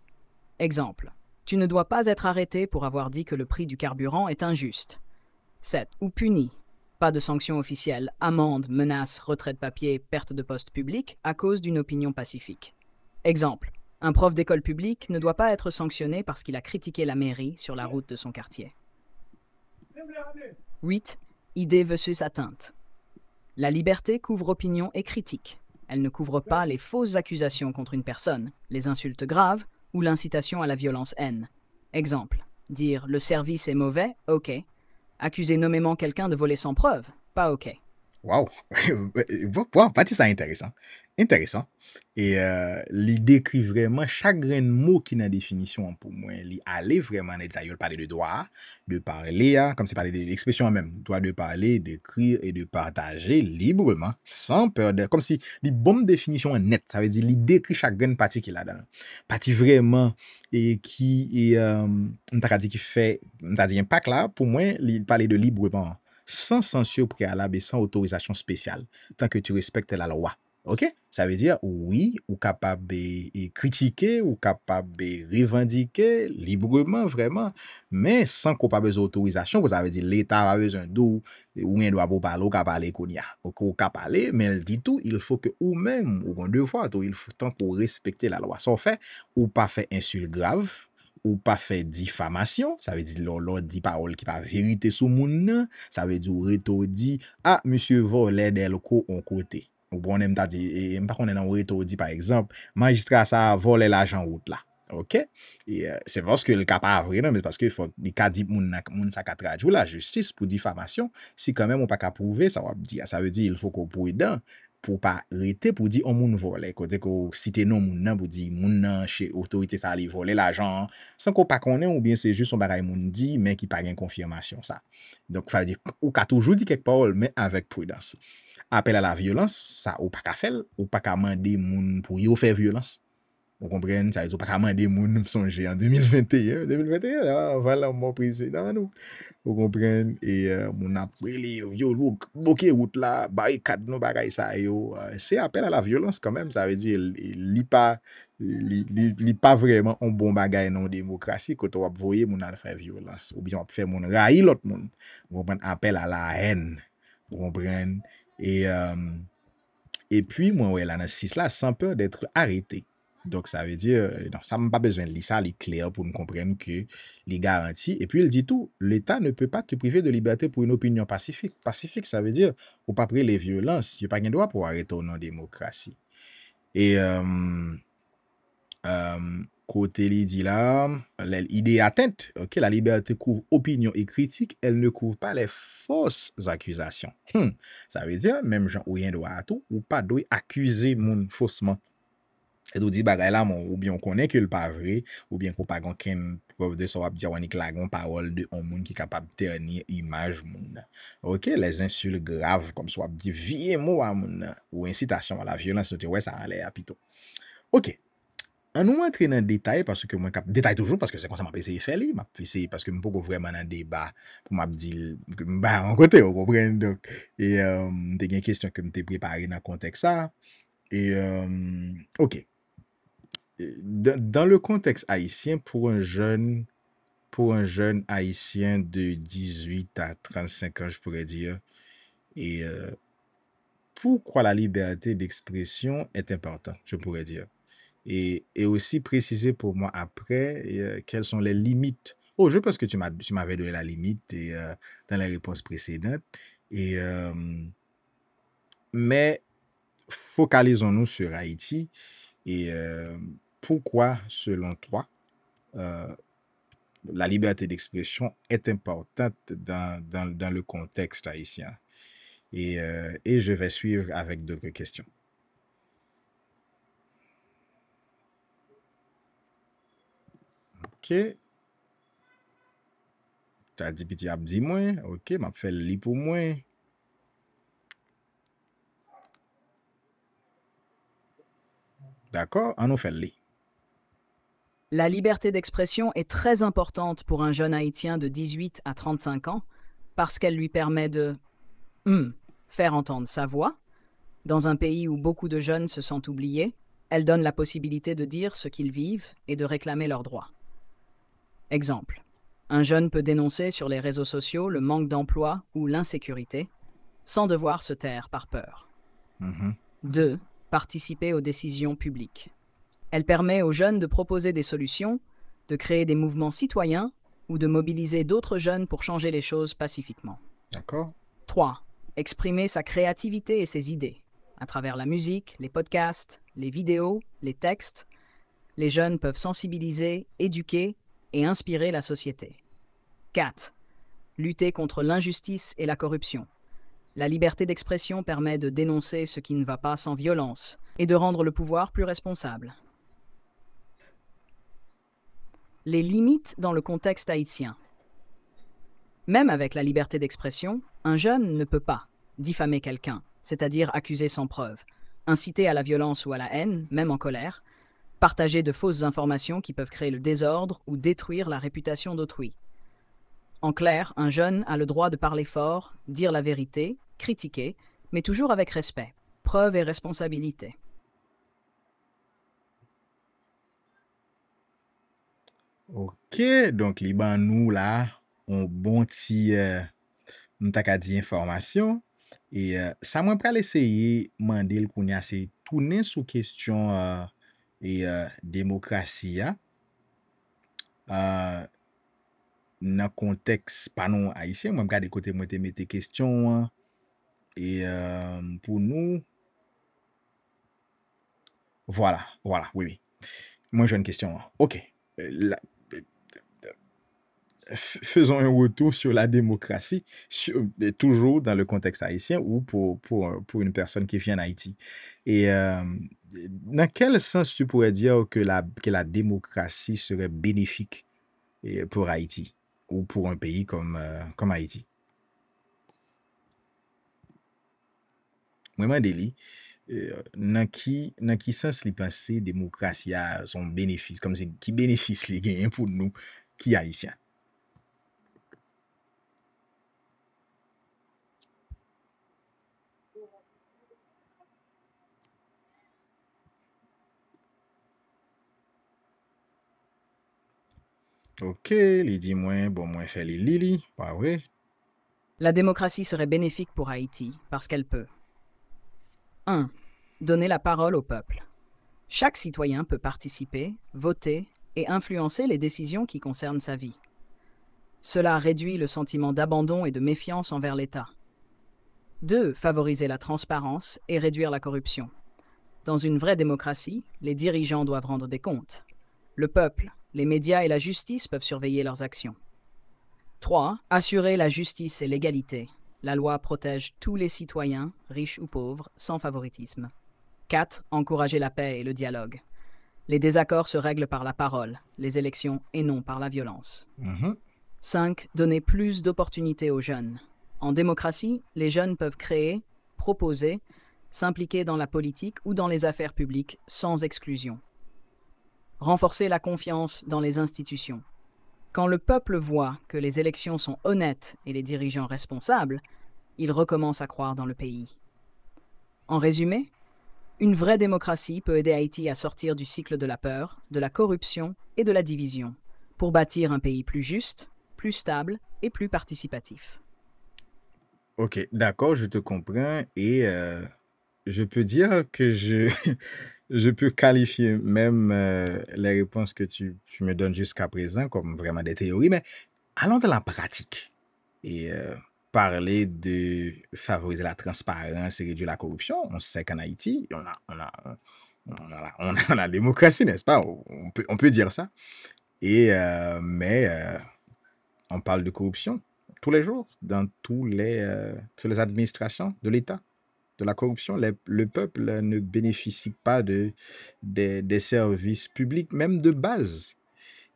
Exemple, tu ne dois pas être arrêté pour avoir dit que le prix du carburant est injuste. 7. Ou puni. Pas de sanctions officielles, amende, menace, retrait de papier, perte de poste public à cause d'une opinion pacifique. Exemple, un prof d'école publique ne doit pas être sanctionné parce qu'il a critiqué la mairie sur la route de son quartier. 8. Idée versus atteinte. La liberté couvre opinion et critique. Elle ne couvre pas les fausses accusations contre une personne, les insultes graves ou l'incitation à la violence-haine. Exemple, dire le service est mauvais, ok. Accuser nommément quelqu'un de voler sans preuve, pas ok. Wow! Wow, pati ça intéressant. Intéressant. Et li décrit vraiment chaque grain de mot qui dans définition pour moi. Li aller vraiment dans le détail. Il parler de droit, de parler, comme c'est parler de l'expression même. Droit de parler, d'écrire et de partager librement, sans peur de... Comme si li bonne définition net. Ça veut dire li décrit chaque grain de partie qu'il a dedans. Partie vraiment et qui m'ta dit qui fait m'ta dit impact là pour moi li parler de librement sans censure préalable et sans autorisation spéciale, tant que tu respectes la loi. OK? Ça veut dire, oui, ou capable de critiquer, ou capable de revendiquer librement, vraiment, mais sans qu'on pas besoin d'autorisation, ça veut dire l'État a besoin d'où, ou un doit pour parler, ou qu'à parler qu'on y a. Ou qu'à parler, mais elle dit tout, il faut que ou même, ou qu'on devoir, il faut tant qu'on respecte la loi. Sans fait, ou pas fait insulte grave, ou pas fait diffamation, ça veut dire l'on dit parole qui pas vérité sous moun nan, ça veut dire reto dit ah monsieur volé del ko on côté. Ou bon on t'a dit pas qu'on est dans reto dit par exemple magistrat ça volé l'argent route là. OK? Et c'est parce que le cas pas vrai non mais parce que faut les cas dit moun ça ka traduire la justice pour diffamation, si quand même on pas ka prouver ça va dire ça veut dire il faut qu'on prudent pour pas arrêter pour dire on moun volé côté que citer non moun nan pour dire moun nan chez autorité ça li voler l'argent sans qu'on pas connaît ou bien c'est juste on bagay moun dit mais qui pas gain confirmation ça. Donc ça veut dire ou ka toujours dit quelque parole mais avec prudence. Appel à la violence ça ou pas ka faire ou pas ka demander moun pour yo faire violence. Vous comprenez, ça veut dire pas ka demander moun songer en 2021 ah, voilà mon président nous. Vous comprenez et mon après yo bloquer route là barricade non bagay ça yo c'est appel à la violence quand même ça veut dire li pas vraiment un bon bagay non démocratie quand on va voyer mon al faire violence ou bien on faire mon raï l'autre monde vous comprenez appel à la haine vous comprenez et puis moi ouais là dans 6 là sans peur d'être arrêté. Donc, ça veut dire, non, ça n'a pas besoin de lire ça, il est clair pour nous comprendre que les garanties. Et puis, il dit tout, l'État ne peut pas te priver de liberté pour une opinion pacifique. Pacifique, ça veut dire, ou pas priver les violences, il n'y a pas de droit pour arrêter au nom de démocratie. Et, côté, il dit là, l'idée atteinte, ok, la liberté couvre opinion et critique, elle ne couvre pas les fausses accusations. Ça veut dire, même gens ou rien droit à tout, ou pas doit accuser moun faussement. Et tout dit bagay là ou bien on connaît que le pas vrai ou bien qu'on pas aucune preuve de ça va dire on la parole de un monde qui capable ternir image monde. OK, les insultes graves comme soit dit vieux mot à monde ou incitation à la violence ouais ça a l'air plutôt. OK. On nous entrer dans le détail parce que moi détail toujours parce que c'est comme ça m'a essayé faire li, m'a essayé parce que me pas vraiment dans débat pour m'a dire bah en côté vous comprenez donc et des questions que m'était préparé dans contexte ça et OK. Dans le contexte haïtien, pour un jeune haïtien de 18 à 35 ans, je pourrais dire, et pourquoi la liberté d'expression est importante, je pourrais dire. Et aussi préciser pour moi après quelles sont les limites. Oh, je pense que tu m'avais donné la limite dans les réponses précédentes. Mais focalisons-nous sur Haïti et pourquoi, selon toi, la liberté d'expression est importante dans le contexte haïtien. Et je vais suivre avec d'autres questions. OK. Tu as dit petit abdi moi. OK, m'a fait le lit pour moi. D'accord, on nous fait le lit. La liberté d'expression est très importante pour un jeune Haïtien de 18 à 35 ans parce qu'elle lui permet de faire entendre sa voix. Dans un pays où beaucoup de jeunes se sentent oubliés, elle donne la possibilité de dire ce qu'ils vivent et de réclamer leurs droits. Exemple, un jeune peut dénoncer sur les réseaux sociaux le manque d'emploi ou l'insécurité sans devoir se taire par peur. 2. Participer aux décisions publiques. Elle permet aux jeunes de proposer des solutions, de créer des mouvements citoyens ou de mobiliser d'autres jeunes pour changer les choses pacifiquement. D'accord. 3. Exprimer sa créativité et ses idées. À travers la musique, les podcasts, les vidéos, les textes, les jeunes peuvent sensibiliser, éduquer et inspirer la société. 4. Lutter contre l'injustice et la corruption. La liberté d'expression permet de dénoncer ce qui ne va pas sans violence et de rendre le pouvoir plus responsable. Les limites dans le contexte haïtien. Même avec la liberté d'expression, un jeune ne peut pas diffamer quelqu'un, c'est-à-dire accuser sans preuve, inciter à la violence ou à la haine, même en colère, partager de fausses informations qui peuvent créer le désordre ou détruire la réputation d'autrui. En clair, un jeune a le droit de parler fort, dire la vérité, critiquer, mais toujours avec respect, preuve et responsabilité. Ok, donc li ban nou la, on bon ti, nou tak a di informasyon, sa mwen pral eseye mandel koun ya se toune sou kestyon demokrasi ya, nan konteks panon haisyen, mwen gade kote mwen te mette kestyon, pou nou, voilà, oui. Mwen jwen kestyon. Ok, faisons un retour sur la démocratie, toujours dans le contexte haïtien ou pour une personne qui vient en Haïti. Et dans quel sens tu pourrais dire que la démocratie serait bénéfique pour Haïti ou pour un pays comme Haïti? Moi, Mandeli, dans qui sens li penser démocratie a son bénéfice, comme si qui bénéfice li gen pour nous qui haïtiens? Ok, li di mwen, bon mwen fè li lili, pas vrai? La démocratie serait bénéfique pour Haïti parce qu'elle peut 1. Donner la parole au peuple. Chaque citoyen peut participer, voter et influencer les décisions qui concernent sa vie. Cela réduit le sentiment d'abandon et de méfiance envers l'État. 2. Favoriser la transparence et réduire la corruption. Dans une vraie démocratie, les dirigeants doivent rendre des comptes. Le peuple, les médias et la justice peuvent surveiller leurs actions. 3. Assurer la justice et l'égalité. La loi protège tous les citoyens, riches ou pauvres, sans favoritisme. 4. Encourager la paix et le dialogue. Les désaccords se règlent par la parole, les élections et non par la violence. 5. Donner plus d'opportunités aux jeunes. En démocratie, les jeunes peuvent créer, proposer, s'impliquer dans la politique ou dans les affaires publiques sans exclusion. Renforcer la confiance dans les institutions. Quand le peuple voit que les élections sont honnêtes et les dirigeants responsables, il recommence à croire dans le pays. En résumé, une vraie démocratie peut aider Haïti à sortir du cycle de la peur, de la corruption et de la division, pour bâtir un pays plus juste, plus stable et plus participatif. Ok, d'accord, je te comprends et je peux dire que je peux qualifier même les réponses que tu me donnes jusqu'à présent comme vraiment des théories, mais allons dans la pratique et parler de favoriser la transparence et réduire la corruption. On sait qu'en Haïti, on a la démocratie, n'est-ce pas? On peut dire ça. Mais on parle de corruption tous les jours dans toutes les administrations de l'État. De la corruption, le peuple ne bénéficie pas des services publics, même de base.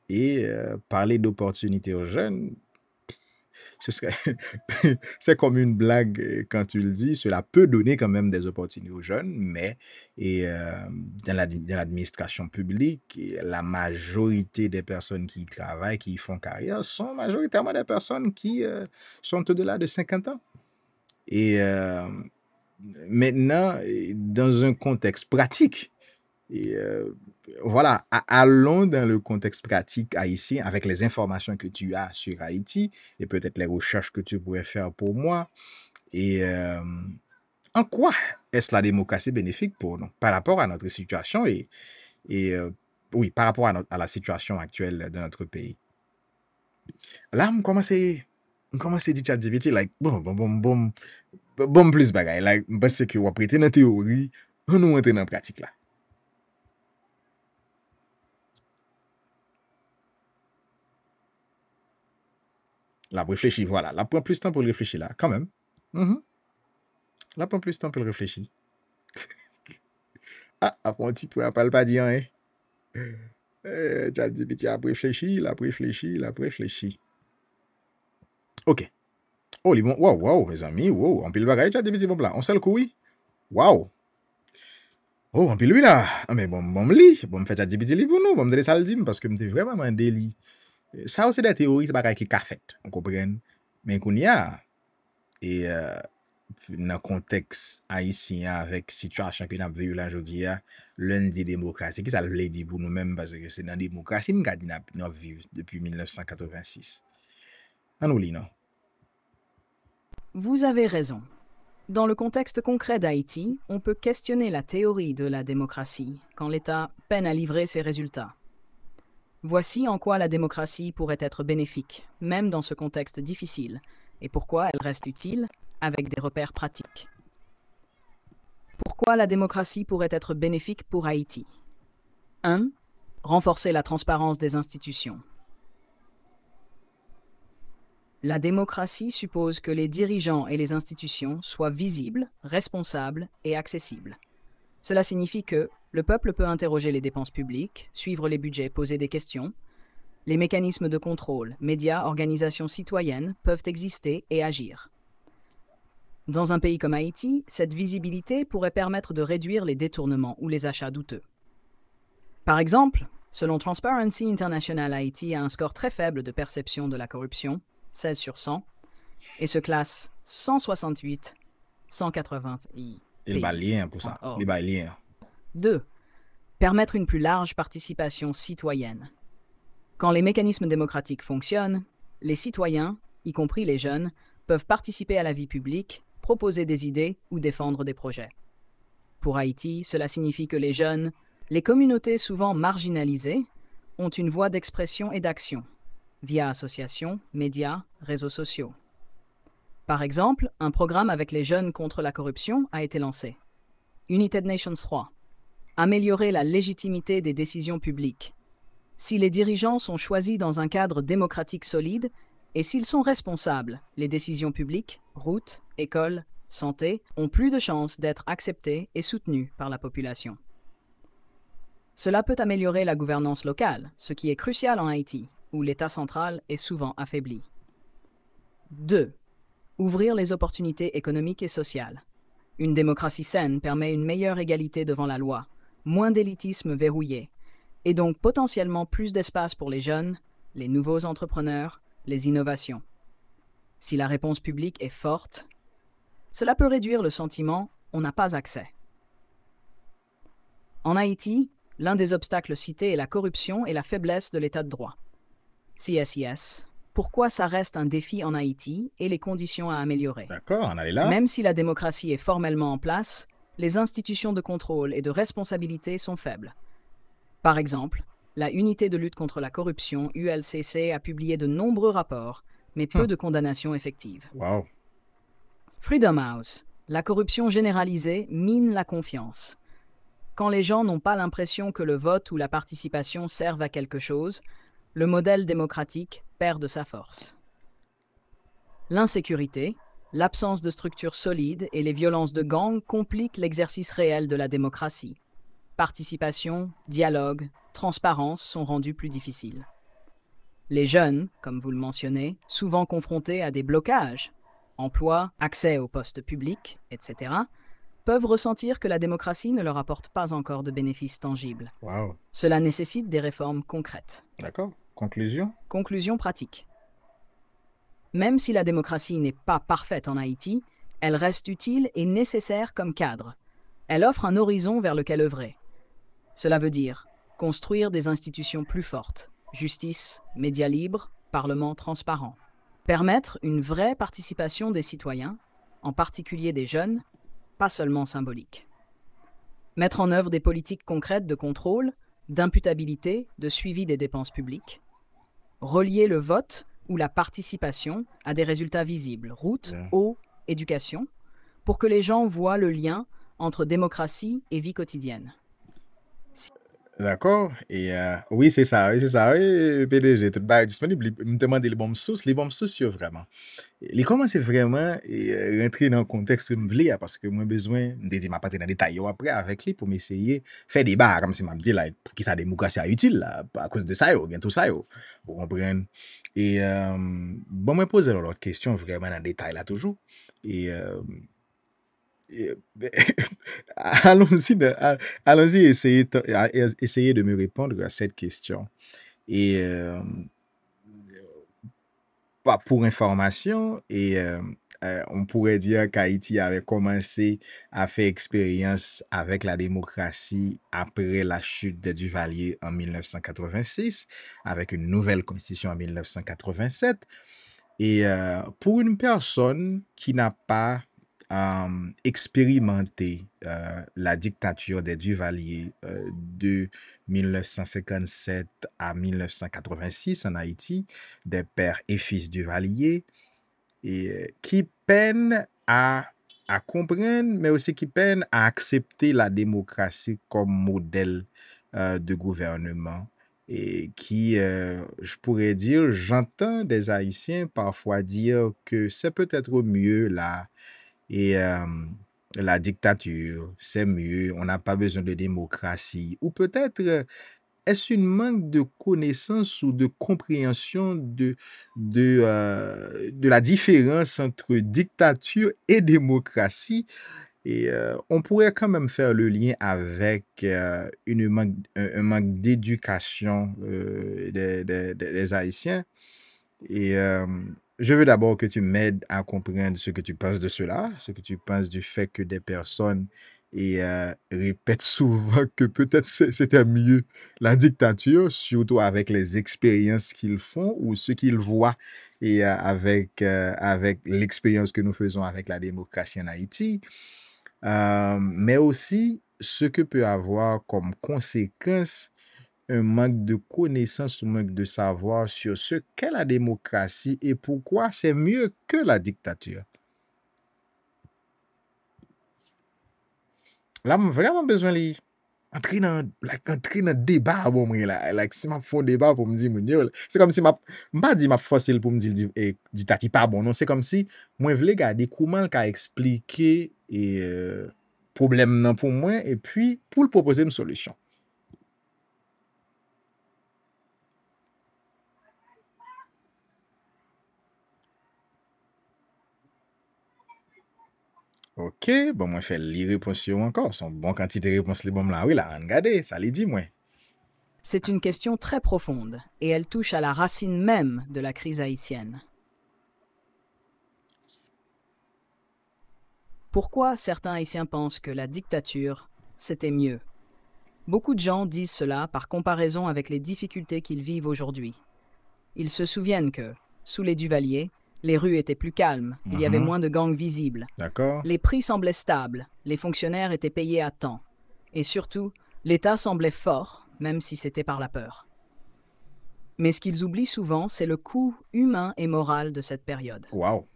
Et parler d'opportunités aux jeunes, c'est comme une blague quand tu le dis, cela peut donner quand même des opportunités aux jeunes, mais dans l'administration publique, la majorité des personnes qui y travaillent, qui y font carrière, sont majoritairement des personnes qui sont au-delà de 50 ans. Et maintenant, dans un contexte pratique, voilà, allons dans le contexte pratique haïtien avec les informations que tu as sur Haïti et peut-être les recherches que tu pourrais faire pour moi. Et en quoi est-ce la démocratie bénéfique pour nous par rapport à notre situation oui, par rapport à la situation actuelle de notre pays? Là, je commence à dire ChatGPT, like, bon plus bagay, like, parce que on prêter dans théorie, on nous rentre dans pratique là. La réfléchir, voilà. La prend plus de temps pour le réfléchir là, quand même. La prend plus de temps pour le réfléchir. Ah, après un petit peu, après pas dire, hein. ChatGPT a réfléchi, la réfléchi. Ok. Oh, les bons, wow, mes amis, wow, on peut le bagage, ChatGPT, bon là, on sait le coup, oui. Wow. Oh, on peut lui là. Ah, mais bon, me lit, bon, me fait ChatGPT li pour nous, bon, me donner ça le dit, parce que me vraiment un délit. Ça aussi des théories, c'est pas qui est fait, on comprend. Mais qu'on y a, et dans le contexte haïtien, avec la situation que nous avons vécue là aujourd'hui, lundi démocratie, qui ça veut dire pour nous-mêmes, parce que c'est dans la démocratie que nous vivons depuis 1986. On nous lit, non? Vous avez raison. Dans le contexte concret d'Haïti, on peut questionner la théorie de la démocratie quand l'État peine à livrer ses résultats. Voici en quoi la démocratie pourrait être bénéfique, même dans ce contexte difficile, et pourquoi elle reste utile avec des repères pratiques. Pourquoi la démocratie pourrait être bénéfique pour Haïti? 1. Renforcer la transparence des institutions. La démocratie suppose que les dirigeants et les institutions soient visibles, responsables et accessibles. Cela signifie que le peuple peut interroger les dépenses publiques, suivre les budgets, poser des questions. Les mécanismes de contrôle, médias, organisations citoyennes peuvent exister et agir. Dans un pays comme Haïti, cette visibilité pourrait permettre de réduire les détournements ou les achats douteux. Par exemple, selon Transparency International, Haïti a un score très faible de perception de la corruption, 16 sur 100, et se classe 168, 180 Il va lien pour ça. Il va lien. 2. Permettre une plus large participation citoyenne. Quand les mécanismes démocratiques fonctionnent, les citoyens, y compris les jeunes, peuvent participer à la vie publique, proposer des idées ou défendre des projets. Pour Haïti, cela signifie que les jeunes, les communautés souvent marginalisées, ont une voie d'expression et d'action, via associations, médias, réseaux sociaux. Par exemple, un programme avec les jeunes contre la corruption a été lancé. United Nations 3. Améliorer la légitimité des décisions publiques. Si les dirigeants sont choisis dans un cadre démocratique solide et s'ils sont responsables, les décisions publiques, routes, écoles, santé, ont plus de chances d'être acceptées et soutenues par la population. Cela peut améliorer la gouvernance locale, ce qui est crucial en Haïti, où l'État central est souvent affaibli. 2. Ouvrir les opportunités économiques et sociales. Une démocratie saine permet une meilleure égalité devant la loi, moins d'élitisme verrouillé, et donc potentiellement plus d'espace pour les jeunes, les nouveaux entrepreneurs, les innovations. Si la réponse publique est forte, cela peut réduire le sentiment « on n'a pas accès ». En Haïti, l'un des obstacles cités est la corruption et la faiblesse de l'état de droit. CSIS, pourquoi ça reste un défi en Haïti et les conditions à améliorer. D'accord, on allait là. Même si la démocratie est formellement en place, les institutions de contrôle et de responsabilité sont faibles. Par exemple, la Unité de lutte contre la corruption, ULCC, a publié de nombreux rapports, mais peu de condamnations effectives. Wow. Freedom House, la corruption généralisée mine la confiance. Quand les gens n'ont pas l'impression que le vote ou la participation servent à quelque chose, le modèle démocratique perd de sa force. L'insécurité, l'absence de structures solides et les violences de gangs compliquent l'exercice réel de la démocratie. Participation, dialogue, transparence sont rendus plus difficiles. Les jeunes, comme vous le mentionnez, souvent confrontés à des blocages, emploi, accès aux postes publics, etc., peuvent ressentir que la démocratie ne leur apporte pas encore de bénéfices tangibles. Wow. Cela nécessite des réformes concrètes. D'accord. Conclusion? Conclusion pratique. Même si la démocratie n'est pas parfaite en Haïti, elle reste utile et nécessaire comme cadre. Elle offre un horizon vers lequel œuvrer. Cela veut dire construire des institutions plus fortes, justice, médias libres, parlement transparent. Permettre une vraie participation des citoyens, en particulier des jeunes, pas seulement symbolique. Mettre en œuvre des politiques concrètes de contrôle, d'imputabilité, de suivi des dépenses publiques. Relier le vote, ou la participation à des résultats visibles, route, Yeah. eau, éducation, pour que les gens voient le lien entre démocratie et vie quotidienne. D'accord. Et oui, c'est ça, oui, c'est ça. Oui, PDG, tout est disponible. Il me demande les bombes sociaux, vraiment. Il commence vraiment et rentrer dans le contexte que je voulais, parce que moi, besoin, je dis, m'a pas dans les détails après avec lui pour m'essayer faire débat, comme si m'a dit, là, pour qui ça démocratie est utile, là, à cause de ça, yo, tout ça, yo. Vous comprenez? Et bon, moi, poser l'autre question vraiment dans le détail, là, toujours. Et ben, allons-y, allons-y essayer de me répondre à cette question. Et pour information, on pourrait dire qu'Haïti avait commencé à faire expérience avec la démocratie après la chute de Duvalier en 1986, avec une nouvelle constitution en 1987. Et pour une personne qui n'a pas expérimenté la dictature des Duvalier de 1957 à 1986 en Haïti, des pères et fils Duvalier, et qui peine à comprendre, mais aussi qui peine à accepter la démocratie comme modèle de gouvernement. Et qui, je pourrais dire, j'entends des Haïtiens parfois dire que c'est peut-être mieux là, et la dictature, c'est mieux, on n'a pas besoin de démocratie. Ou peut-être est-ce une manque de connaissance ou de compréhension de la différence entre dictature et démocratie? Et on pourrait quand même faire le lien avec un manque d'éducation des Haïtiens. Et je veux d'abord que tu m'aides à comprendre ce que tu penses de cela, ce que tu penses du fait que des personnes répètent souvent que peut-être c'était mieux la dictature, surtout avec les expériences qu'ils font ou ce qu'ils voient et avec l'expérience que nous faisons avec la démocratie en Haïti. Mais aussi ce que peut avoir comme conséquence un manque de connaissance ou manque de savoir sur ce qu'est la démocratie et pourquoi c'est mieux que la dictature. Là, j'ai vraiment besoin d'entrer entrer dans le débat. Bon, moi, là, si je fais un débat pour me dire, c'est comme si je pas dit m'a forcé pour me dire, dictature pas bon. Non, c'est comme si moi, je voulais garder comment le cas expliquer et problème non pour moi et puis pour le proposer une solution. Ok, bon, moi, fais les réponses encore. Son bon quantité de réponses, les bons là, oui, là, regardez, ça les dit, moi. C'est une question très profonde et elle touche à la racine même de la crise haïtienne. Pourquoi certains Haïtiens pensent que la dictature, c'était mieux? Beaucoup de gens disent cela par comparaison avec les difficultés qu'ils vivent aujourd'hui. Ils se souviennent que, sous les Duvalier, les rues étaient plus calmes, il y avait moins de gangs visibles, D'accord? les prix semblaient stables, les fonctionnaires étaient payés à temps, et surtout, l'État semblait fort, même si c'était par la peur. Mais ce qu'ils oublient souvent, c'est le coût humain et moral de cette période. Wow.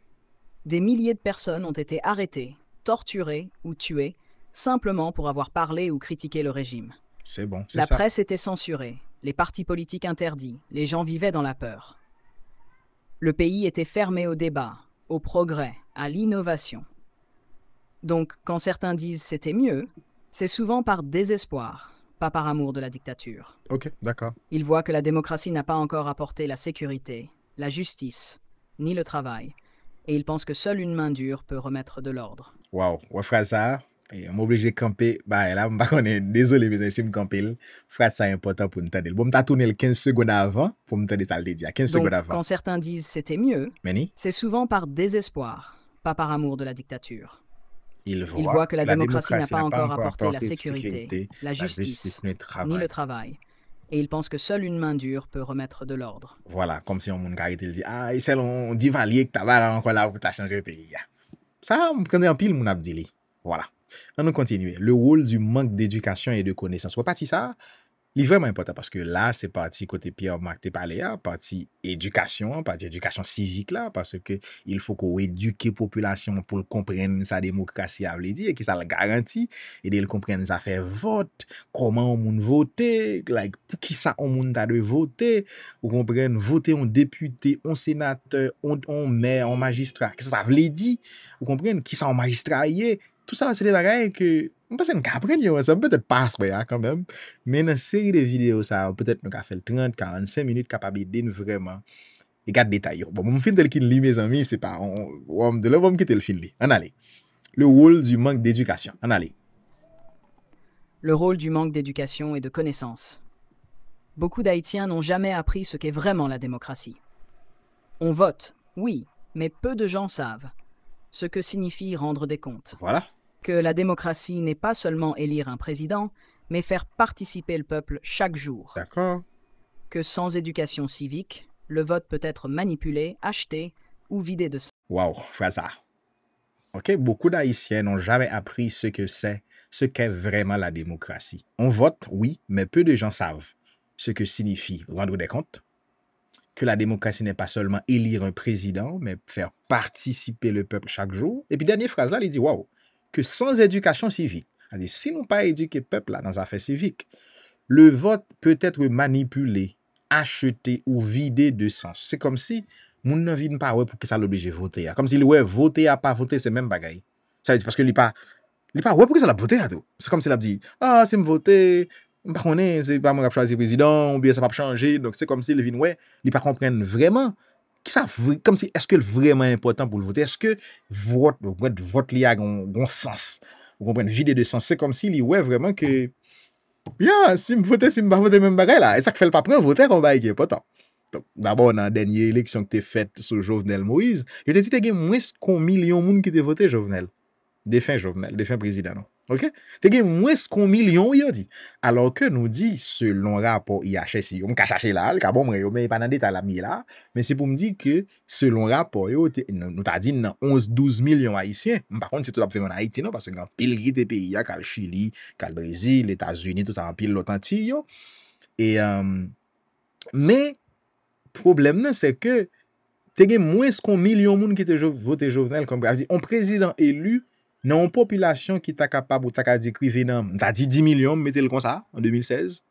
Des milliers de personnes ont été arrêtées, torturées ou tuées, simplement pour avoir parlé ou critiqué le régime. C'est bon, c'est La ça. presse était censurée, les partis politiques interdits, les gens vivaient dans la peur. Le pays était fermé au débat, au progrès, à l'innovation. Donc, quand certains disent c'était mieux, c'est souvent par désespoir, pas par amour de la dictature. Ok, d'accord. Ils voient que la démocratie n'a pas encore apporté la sécurité, la justice, ni le travail, et ils pensent que seule une main dure peut remettre de l'ordre. Wow, ouais, frère ça, et m'oblige de camper, bah là, m'pas connaît, désolé, mais si m'camper, frère ça est important pour nous t'aider. Bon, m'ta tourné le 15 secondes avant, pour me t'aider ça le dire, 15 Donc, secondes avant. quand certains disent c'était mieux, Meni, c'est souvent par désespoir, pas par amour de la dictature. il Ils voit voient que la démocratie n'a pas encore apporté la sécurité, la la justice, ni le ni travail. le travail, et ils pensent que seule une main dure peut remettre de l'ordre. Voilà, comme si on moun karite il dit, ah, c'est on dit valier que t'as là encore là pour t'as changé le pays. Ça, on connaît en pile, mon abdili. Voilà. On nous continue. Le rôle du manque d'éducation et de connaissances. Reparti ça, Il est vraiment important parce que là, c'est parti côté Pierre-Marc te parlé, parti éducation civique là, parce que il faut qu'on éduque la population pour comprendre sa démocratie à dire et qui ça le garantit, et de comprendre ça fait vote, comment on moun voter, like, pour qui ça on moun ta de voter, ou comprendre voter un député, un sénateur, un maire, un magistrat, qu'est-ce que ça veut dire, ou comprendre qui ça un magistrat y est, tout ça c'est des bagages que on pense qu'on apprend, ça peut-être pas quand même. Mais dans une série de vidéos, ça peut-être nous a fait 30, 45 minutes capable de nous vraiment et garder détail. Bon, mon film tel qu'il lit mes amis, c'est pas on de là on quitter le film. On allez. Le rôle du manque d'éducation. On allez. Le rôle du manque d'éducation et de connaissances. Beaucoup d'Haïtiens n'ont jamais appris ce qu'est vraiment la démocratie. On vote, oui, mais peu de gens savent ce que signifie rendre des comptes. Voilà. Que la démocratie n'est pas seulement élire un président, mais faire participer le peuple chaque jour. D'accord. Que sans éducation civique, le vote peut être manipulé, acheté ou vidé de sens. Waouh, frère ça. Ok, beaucoup d'Haïtiens n'ont jamais appris ce qu'est vraiment la démocratie. On vote, oui, mais peu de gens savent ce que signifie rendre des comptes. Que la démocratie n'est pas seulement élire un président, mais faire participer le peuple chaque jour. Et puis, dernière phrase là, il dit, waouh, que sans éducation civique, c'est-à-dire si nous pas éduquer le peuple là dans les affaires civiques, le vote peut être manipulé, acheté ou vidé de sens. C'est comme si moun nan vin pas ouais pour que ça l'oblige voter. Comme si ouais voter à pas voter c'est même bagaille. Ça veut dire parce que il pas ouais pour que ça l'a voter à tout. C'est comme si il a dit si me voter pas connait c'est pas moi qui choisir président ou bien ça pas changer donc c'est comme si il vin ouais il pas comprendre vraiment qui ça comme si est-ce que vraiment important pour le voter est-ce que vote li a gon sens vous comprenez vide de sens c'est comme si il ouais vraiment que si me voter si me pas voter même bagaille là et ça que fait le pas prendre voter on va y important. Donc, d'abord, dans la dernière élection que tu as faite sur Jovenel Moïse, il te dit que tu as moins qu'un million de monde qui t'a voté Jovenel. Défunt Jovenel, défunt président. Non? OK? Tu as moins qu'un million, il dit. Alors que nous dit, selon le rapport IHSI, on peut chercher là, le bon, mais pas dans le détail là, mais c'est pour me dire que selon le rapport, nous t'a dit 11-12 millions haïtiens. Par contre, c'est tout à fait en Haïti, non? Parce que dans pile de pays, il y a le Chili, le Brésil, les États-Unis, tout ça en pile l'autre antilles. Et, mais, problème c'est que tu as moins qu'un million de monde qui te voté Jovenel comme un président élu dans une population qui t'a capable ou t'a dit écrire dans t'a dit 10 millions mettez le comme ça en 2016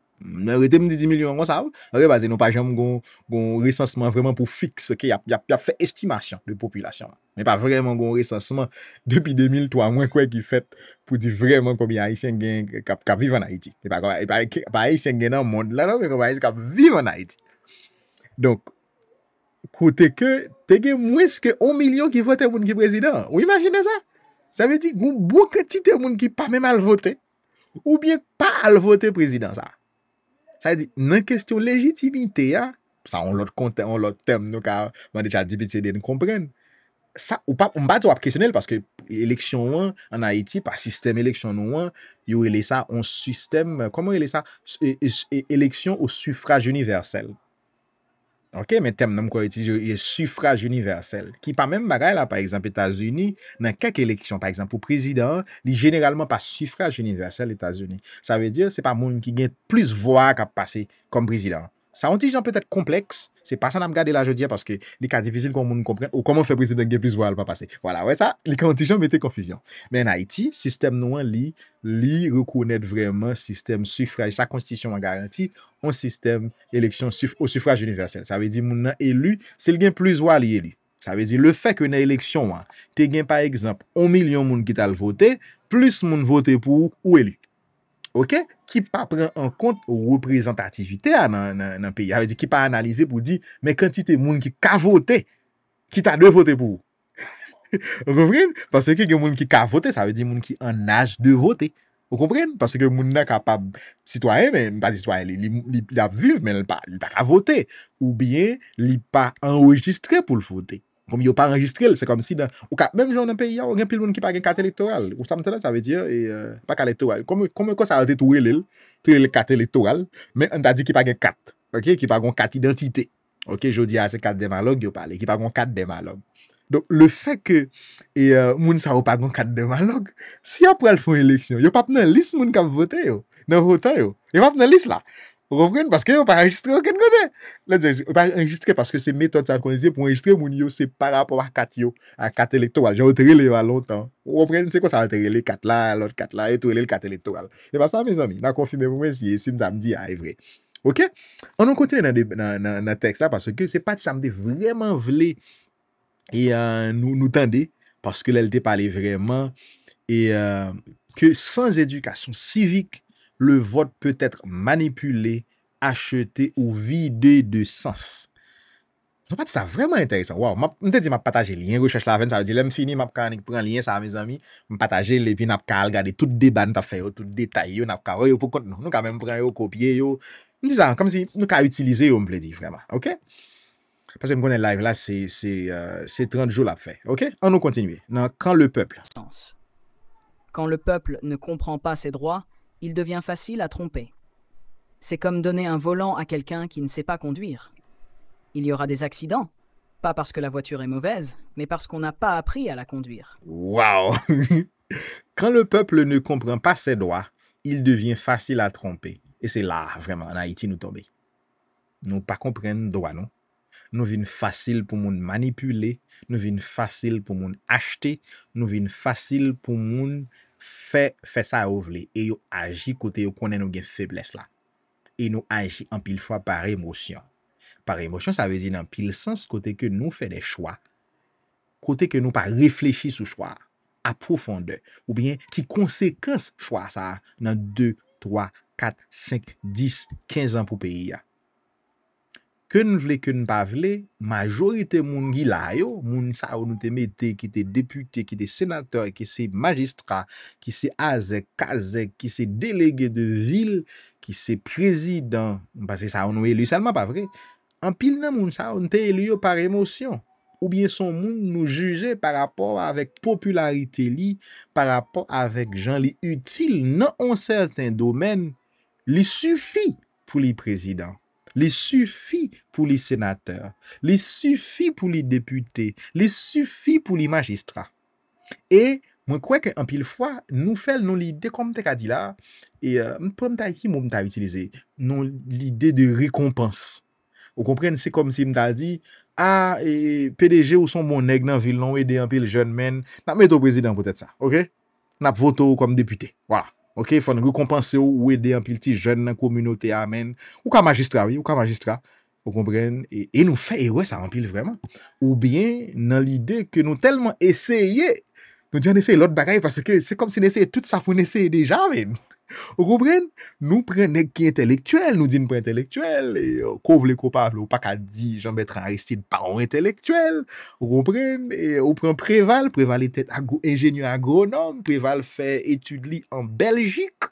arrêtez me 10 millions comme ça parce que nous pas jamais gon recensement vraiment pour fixe qu'il y a fait estimation de population mais pas vraiment gon recensement depuis 2003 moins quoi qui fait pour dire vraiment combien haïtiens qui vivent en Haïti et pas haïtiens dans le monde là non mais combien haïtiens qui vivent en Haïti. Donc, côté que tu as moins que 1 million qui votent pour qui président. Vous imaginez ça? Ça veut dire qu'il y a beaucoup de monde qui pas même à le voter ou bien pas à le voter président ça. Ça veut dire dans question légitimité ça on l'autre compte on l'autre thème nous ca moi déjà dit petit de comprendre. Ça ou pas on pas trop questionnel parce que élection en Haïti par système élection nous il y a ça un système comment il est ça élection au suffrage universel. OK, mais thème nom quoi utiliser suffrage universel qui pas même bagaille là par exemple États-Unis dans quelques élections par exemple pour président, il généralement pas suffrage universel États-Unis. Ça veut dire c'est pas monde qui gagne plus voix qu'a passer comme président. Ça un petit genre peut-être complexe, c'est pas ça n'a regarder là jeudi parce que les cas difficile qu'on monde comprendre ou comment faire président gagne plus voix pas passer. Voilà, ouais ça, les contingents mettaient confusion. Mais en Haïti, système nous li reconnaître vraiment système suffrage, sa constitution en garantie un système élection au suffrage universel. Ça veut dire moun élu, c'est le gain plus voix li élu. Ça veut dire le fait que dans élection tu gain par exemple 1 million moun qui t'a voté, plus moun voté pour ou élu. OK, qui pas prend en compte représentativité dans pays. Ça veut dire qui pas analyser pour dire mais quantité moun qui ka voté qui t'a de voter pour. Vous comprenez? Parce que moun qui ka voté, ça veut dire moun qui en âge de voter. Vous comprenez? Parce que moun nan capable citoyen mais pas citoyen, il a vivre mais il pas voter ou bien il pas enregistré pour le voter. Comme il pas enregistré, c'est comme si dans même dans un pays il y a pile monde qui pas carte électorale. Ou ça veut dire pas carte électorale. Comme ça a été tout les carte électorale, mais on t'a dit qu'il pas carte. OK, qui pas carte identité. OK, jodi a c'est carte démalogue yo parler, qui pas carte démalogue. Donc le fait que moun sa ou pas carte démalogue, si après le font élection, yo pas dans liste moun qui voter yo, dans votant yo. Yo pas dans liste là. Vous comprenez? Parce que vous pas enregistré aucun côté. Là, vous pas enregistré parce que c'est méthode ça qu'on dit pour enregistrer mon yo, c'est par rapport à 4 électorales. J'ai enterré les longtemps. Vous comprenez? C'est quoi ça enterré les 4 là, l'autre 4 là, et tout les 4 électorales. C'est pas ça, mes amis. On a confirmé pour moi si me dit ah, est vrai. OK? On continue dans le texte là parce que c'est pas ça me vraiment voulu et nous tendez parce que l'elle parlé vraiment et que sans éducation civique, le vote peut être manipulé, acheté ou vidé de sens. En fait, c'est vraiment intéressant. Wow, je te dis, je partager le lien, recherche la veine, ça veut dire, je fini, je prends le lien, ça, mes amis, je partager le puis je regarder tout débat, je fait, tout détail, je vais pour compte, nous, quand même, prendre, copier, je dis ça, comme si nous avons utilisé, on me le dit, vraiment. OK? Parce que nous connaissons live là, c'est 30 jours à faire. OK? On nous continue. Quand le peuple. Quand le peuple ne comprend pas ses droits, il devient facile à tromper. C'est comme donner un volant à quelqu'un qui ne sait pas conduire. Il y aura des accidents, pas parce que la voiture est mauvaise, mais parce qu'on n'a pas appris à la conduire. Wow! Quand le peuple ne comprend pas ses droits, il devient facile à tromper. Et c'est là, vraiment, en Haïti, nous tomber. Nous pas comprendre droit, non? Nous vînes facile pour moun manipuler, nous vînes facile pour moun acheter, nous vînes facile pour moun fait ça ou vle et yo agi côté yo connaît nous gen faiblesse là. Et nous agi en pile fois par émotion. Par émotion, ça veut dire dans pile sens côté que nous fait des choix, côté que nous pas réfléchi sur choix à profondeur ou bien qui conséquence choix ça dans 2, 3, 4, 5, 10, 15 ans pour pays. Que nous voulons, que nous pas voulons, majorité moun qui là yo, moun sa ou nous te mette, qui te député, qui te sénateur, qui c'est magistrat, qui c'est azek, kazek, qui c'est délégué de ville, qui c'est président, parce que ça on nous élu seulement pas vrai. En pile nan moun sa on te élu par émotion. Ou bien son moun nous juger par rapport avec popularité li, par rapport avec gens li utile dans un certain domaine, li suffit pour les présidents. Il suffit pour les sénateurs, il suffit pour les députés, il suffit pour les magistrats. Et moi crois qu'en pile fois nous faisons l'idée comme tu as dit là et pour qui mot t'a utilisé non l'idée de récompense. Vous comprenez, c'est comme si m't'a dit ah et PDG ou son bon nèg dans ville non aider un pile jeune men, n'a mettre au président peut-être ça. OK? N'a voté comme député. Voilà. OK, il faut nous récompenser ou aider un petit jeune dans la communauté amen ou comme magistrat oui ou comme magistrat vous comprenez et nous fait ouais ça remplit vraiment ou bien dans l'idée que nous tellement essayé nous disons essayer l'autre bagaille parce que c'est comme si nous essayer tout ça pour essayer déjà même vous comprenez nous prenons qui intellectuel nous disons pas intellectuel et couvre les copables ou pas qu'à dire Jean-Bertrand Aristide pas intellectuel vous comprenez et on prend Préval était ingénieur agronome Préval fait études en Belgique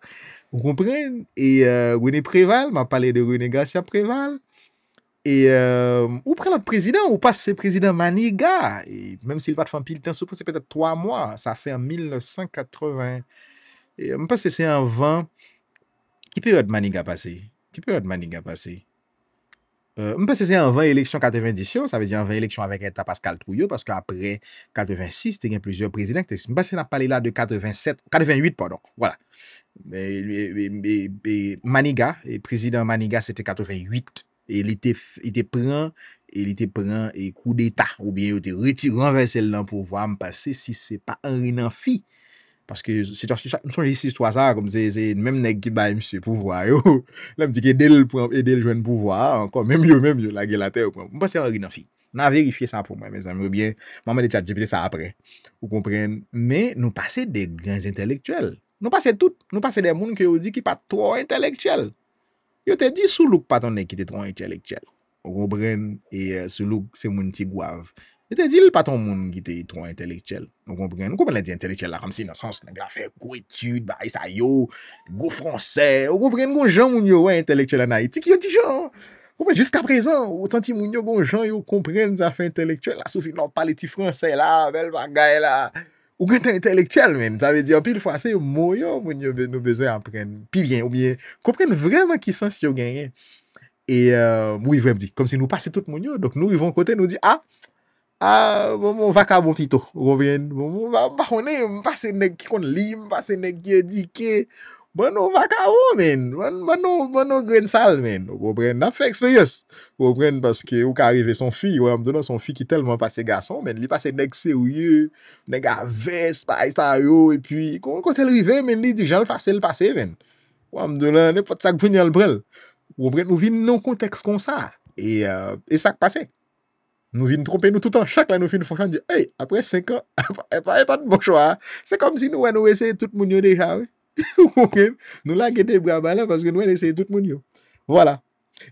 vous comprenez et René Préval m'a parlé de René Garcia Préval et ou prend notre président ou passe c'est président Maniga et même s'il va te faire pile temps c'est peut-être 3 mois ça fait en 1980 et je pense que c'est en 20 qui période Maniga passé je pense que c'est en 20 élections 90 ça veut dire en 20 élections avec État Pascal Trouillot parce qu'après 86 il y a plusieurs présidents je pense qu'on a parlé là de 88 pardon voilà mais Maniga et président Maniga c'était 88 et il était prend et coup d'état ou bien il était retiré renversé le pouvoir me passer si c'est pas Henri Nanfi parce que c'est une histoire ça comme c'est même nèg qui ba monsieur pouvoir yo là me dit que aider le joindre pouvoir encore même yo la guerre la terre me pense Henri Nanfi n'a vérifié ça pour moi mes amis ou bien maman de chat GPT ça après vous comprenez mais nous passer des grands intellectuels nous passer des monde que dit qui pas trop intellectuel yo te dit sous look pas ton nèg qui était trop intellectuel vous comprenez et sous look c'est moun ti guave je te dis pas ton monde qui était trop intellectuel. Vous comprenez? Comment on dit intellectuel là comme si dans le sens n'a fait gros études, bah ça yo, gros français. Vous comprenez gon gens moun yo ouais intellectuel en Haïti qui dit genre jusqu'à présent autant ti moun yo gon gens yo comprennent ça fait intellectuel là sauf non parler ti français là, belle bagaille là. Ou quand intellectuel men, ça veut dire pile fois c'est mot yo moun yo nous besoin apprendre. Puis bien ou bien comprendre vraiment qui sens yo gagner. Et oui vraiment dit comme si nous passer tout moun yo donc nous vivons côté nous dit bon vacabon plutôt revient bon on va pas nèg qui connaît lire pas nèg qui éduqué Bon nou vakao men, bon nou gren sal men, ou kompren, nan fe eksperyos, ou kompren, paske ou ka arrive son fi, ou am donan son fi ki telman pase gason men, li pase neg serye, neg aves, pa sa yo, e pi, kon tel rive men, li di jan l pase men, ou am donan, ne pot sak vini al brel, ou kompren, nou vin non konteks kon sa, e sak pase. Nou vin trompe nou toutan, chak la nou fin fonchan di, hey, apre 5 an, e pa de bon chwa, se kom si nou ese tout moun yo deja, we. Nous la guetter bras ballants parce que nous essayons tout le monde. Voilà.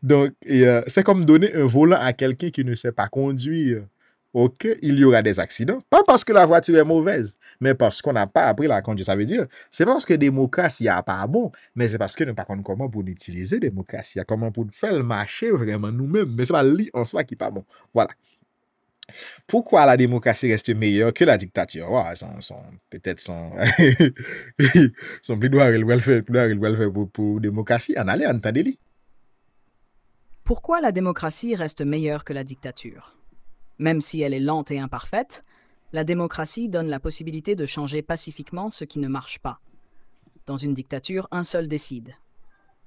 Donc, c'est comme donner un volant à quelqu'un qui ne sait pas conduire. Ok, il y aura des accidents. Pas parce que la voiture est mauvaise, mais parce qu'on n'a pas appris la conduire. Ça veut dire, c'est parce que démocratie n'est pas bon, mais c'est parce que nous ne savons pas comment pour utiliser démocratie, comment pour faire le marché vraiment nous-mêmes. Mais c'est pas lui en soi qui n'est pas bon. Voilà. Pourquoi la démocratie reste meilleure que la dictature? Ouais, peut-être son plaidoyer, il va le faire pour démocratie. En allez, entendez-les. Pourquoi la démocratie reste meilleure que la dictature? Même si elle est lente et imparfaite, la démocratie donne la possibilité de changer pacifiquement ce qui ne marche pas. Dans une dictature, un seul décide.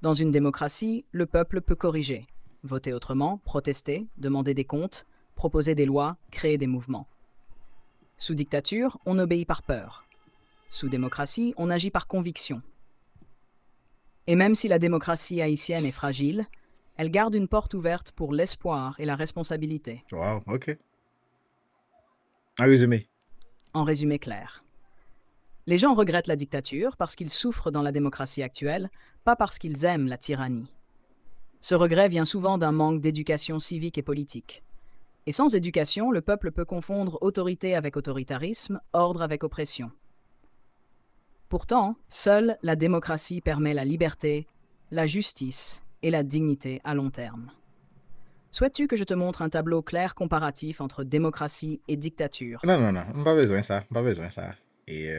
Dans une démocratie, le peuple peut corriger, voter autrement, protester, demander des comptes, proposer des lois, créer des mouvements. Sous dictature, on obéit par peur. Sous démocratie, on agit par conviction. Et même si la démocratie haïtienne est fragile, elle garde une porte ouverte pour l'espoir et la responsabilité. Wow, ok. En résumé. En résumé clair. Les gens regrettent la dictature parce qu'ils souffrent dans la démocratie actuelle, pas parce qu'ils aiment la tyrannie. Ce regret vient souvent d'un manque d'éducation civique et politique. Et sans éducation, le peuple peut confondre autorité avec autoritarisme, ordre avec oppression. Pourtant, seule la démocratie permet la liberté, la justice et la dignité à long terme. Souhaites-tu que je te montre un tableau clair comparatif entre démocratie et dictature? Non, pas besoin ça, Et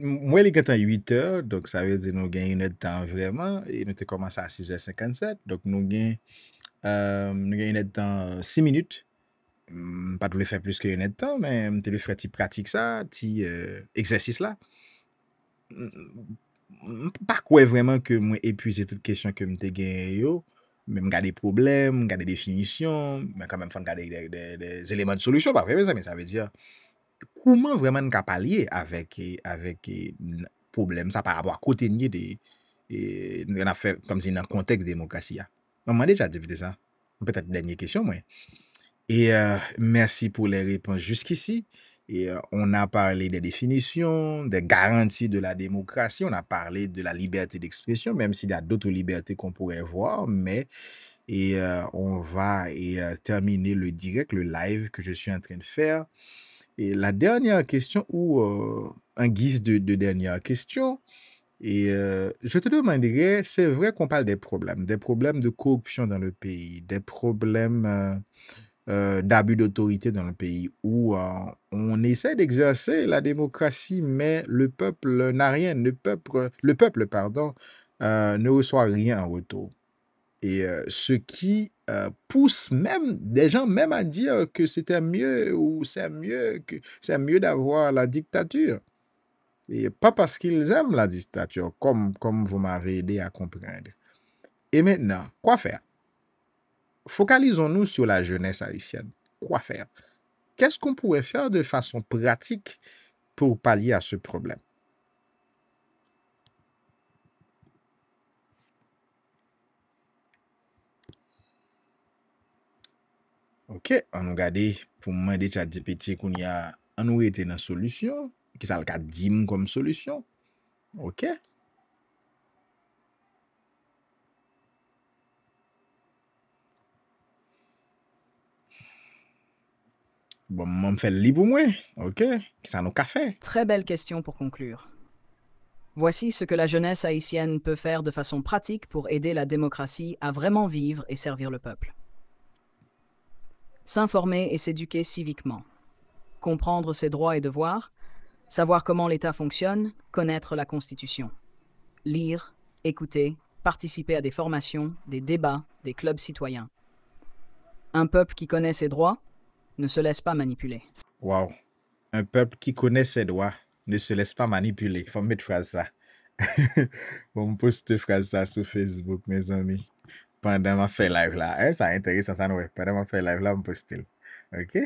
moi, il est 8 heures, donc ça veut dire que nous gagnons notre temps vraiment, et nous avons commencé à 6h57, donc nous gagnons notre temps 6 minutes. Pas tout le faire plus que notre temps, mais tu le faire petit pratique ça, petit exercice là. Pas quoi vraiment que moi épuiser toute question que m'te gagné yo, même garder problèmes, garder définitions, mais quand même faut garder des éléments de solution, pas vrai, mais ça veut dire comment vraiment nous pallier avec problème ça par rapport à côté des on a fait comme si dans le contexte démocratie. On m'a déjà dit ça. Peut-être dernière question moi. Et merci pour les réponses jusqu'ici. Et on a parlé des définitions, des garanties de la démocratie, on a parlé de la liberté d'expression, même s'il y a d'autres libertés qu'on pourrait voir, mais on va terminer le direct, le live que je suis en train de faire. Et la dernière question, ou en guise de dernière question, et je te demanderais, c'est vrai qu'on parle des problèmes de corruption dans le pays, des problèmes d'abus d'autorité dans le pays où on essaie d'exercer la démocratie, mais le peuple n'a rien, le peuple, pardon, ne reçoit rien en retour. Et ce qui pousse même des gens même à dire que c'était mieux ou c'est mieux d'avoir la dictature. Et pas parce qu'ils aiment la dictature, comme vous m'avez aidé à comprendre. Et maintenant, quoi faire? Focalisons-nous sur la jeunesse haïtienne. Quoi faire? Qu'est-ce qu'on pourrait faire de façon pratique pour pallier à ce problème? Ok, on nous regarde pour moi des chat GPT qu'on y a on nous était dans solution, qui ça le cas dim comme solution. Ok. Bon, moi me fait le lit pour moi. Ok, qui ça nous café. Très belle question pour conclure. Voici ce que la jeunesse haïtienne peut faire de façon pratique pour aider la démocratie à vraiment vivre et servir le peuple. S'informer et s'éduquer civiquement. Comprendre ses droits et devoirs. Savoir comment l'État fonctionne. Connaître la Constitution. Lire, écouter, participer à des formations, des débats, des clubs citoyens. Un peuple qui connaît ses droits ne se laisse pas manipuler. Wow. Un peuple qui connaît ses droits ne se laisse pas manipuler. Faut mettre phrase ça. Bon, poste phrase ça sur Facebook, mes amis. Pendant ma fait live là. Ça intéressant, ça, ouais. Pendant ma fait live là, je poste. OK?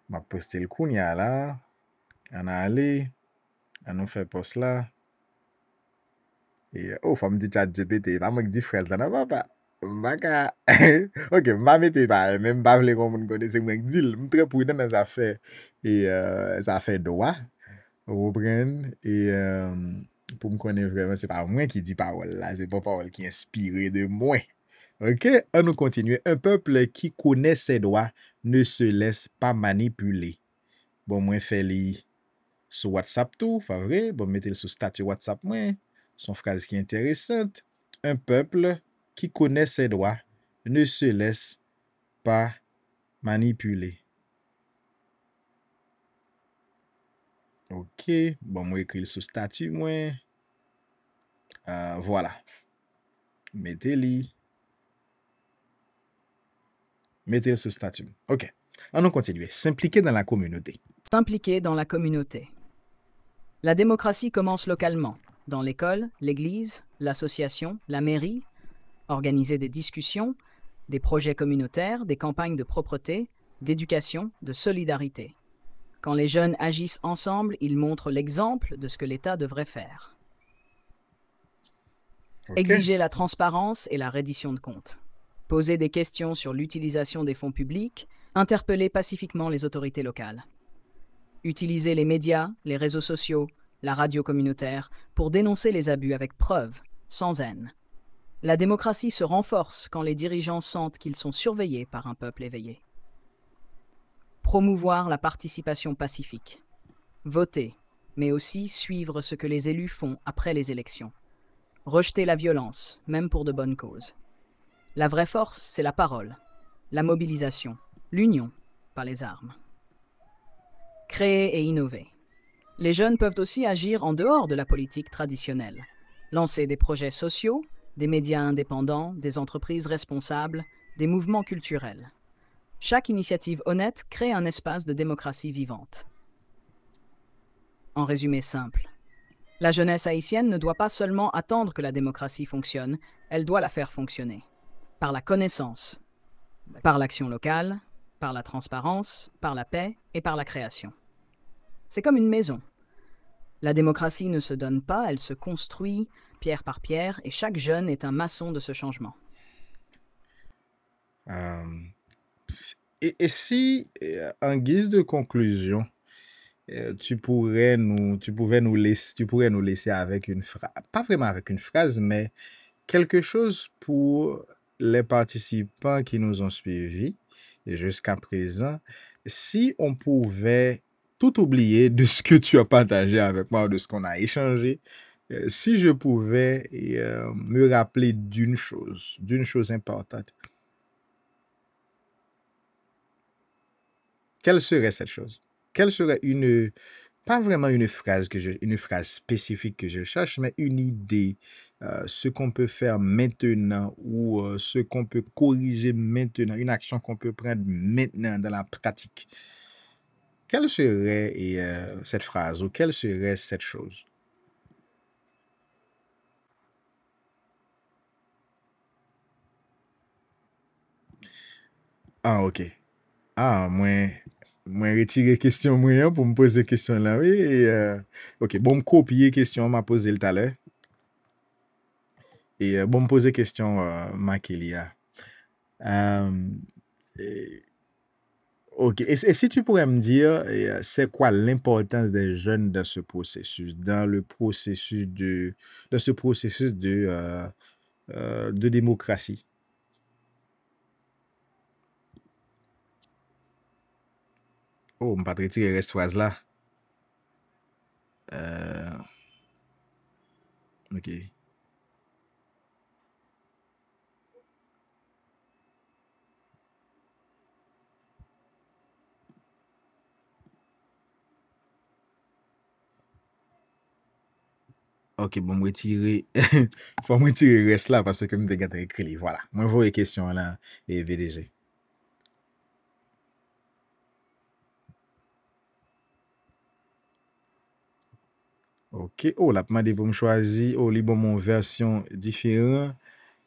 Je poste le kounya là. On a allé. On nous fait post là. Et, oh, faut me dire chat GPT. Pas moi qui dis phrase là. Non, papa. Maka. Ok, m'a mette pas. Même pas vle qu'on moun connaisse. Moi qui dis. Je suis très prudent dans ça fait. Et, ça fait droit. Vous prenez. Et, pour me connaître vraiment, c'est pas moi qui dis parole là. C'est pas parole qui est inspirée de moi. OK, on nous continue. Un peuple qui connaît ses droits ne se laisse pas manipuler. Bon, moi, fais li sur WhatsApp tout, pas vrai? Bon, mettez-le sur statut WhatsApp, moi. Son phrase qui est intéressante. Un peuple qui connaît ses droits ne se laisse pas manipuler. OK, bon, moi, écrit sur statut, moi. Voilà. Mettez-le. Mettez-le sur statut. OK, on nous continue. S'impliquer dans la communauté. S'impliquer dans la communauté. La démocratie commence localement, dans l'école, l'église, l'association, la mairie, organiser des discussions, des projets communautaires, des campagnes de propreté, d'éducation, de solidarité. Quand les jeunes agissent ensemble, ils montrent l'exemple de ce que l'État devrait faire. OK? Exiger la transparence et la reddition de comptes. Poser des questions sur l'utilisation des fonds publics, interpeller pacifiquement les autorités locales. Utiliser les médias, les réseaux sociaux, la radio communautaire pour dénoncer les abus avec preuves, sans haine. La démocratie se renforce quand les dirigeants sentent qu'ils sont surveillés par un peuple éveillé. Promouvoir la participation pacifique. Voter, mais aussi suivre ce que les élus font après les élections. Rejeter la violence, même pour de bonnes causes. La vraie force, c'est la parole, la mobilisation, l'union, pas les armes. Créer et innover. Les jeunes peuvent aussi agir en dehors de la politique traditionnelle. Lancer des projets sociaux, des médias indépendants, des entreprises responsables, des mouvements culturels. Chaque initiative honnête crée un espace de démocratie vivante. En résumé simple, la jeunesse haïtienne ne doit pas seulement attendre que la démocratie fonctionne, elle doit la faire fonctionner. Par la connaissance, par l'action locale, par la transparence, par la paix et par la création. C'est comme une maison. La démocratie ne se donne pas, elle se construit pierre par pierre et chaque jeune est un maçon de ce changement. Et si, en guise de conclusion, tu pourrais nous laisser avec une phrase, pas vraiment avec une phrase, mais quelque chose pour les participants qui nous ont suivis jusqu'à présent, si on pouvait tout oublier de ce que tu as partagé avec moi, de ce qu'on a échangé, si je pouvais me rappeler d'une chose importante, quelle serait cette chose? Quelle serait pas vraiment une phrase une phrase spécifique que je cherche, mais une idée, ce qu'on peut faire maintenant ou ce qu'on peut corriger maintenant, une action qu'on peut prendre maintenant dans la pratique. Quelle serait cette phrase ou quelle serait cette chose? Ah, ok. Ah, moi retirer question moi pour me poser question là. Oui, ok, bon, me copier question m'a posé tout à l'heure. Et bon, me poser question Makélia. Et- ok, et si tu pourrais me dire, c'est quoi l'importance des jeunes dans ce processus, dans ce processus de démocratie? Oh, je ne vais pas te retirer cette phrase là. Euh, ok. Ok, bon, me retirer. Faut me retirer reste là parce que je me écrit. Voilà. Moi, je vois les questions là et VDG. Ok. Ok, oh, la demandé pour me choisir, oh, li bon mon version différente,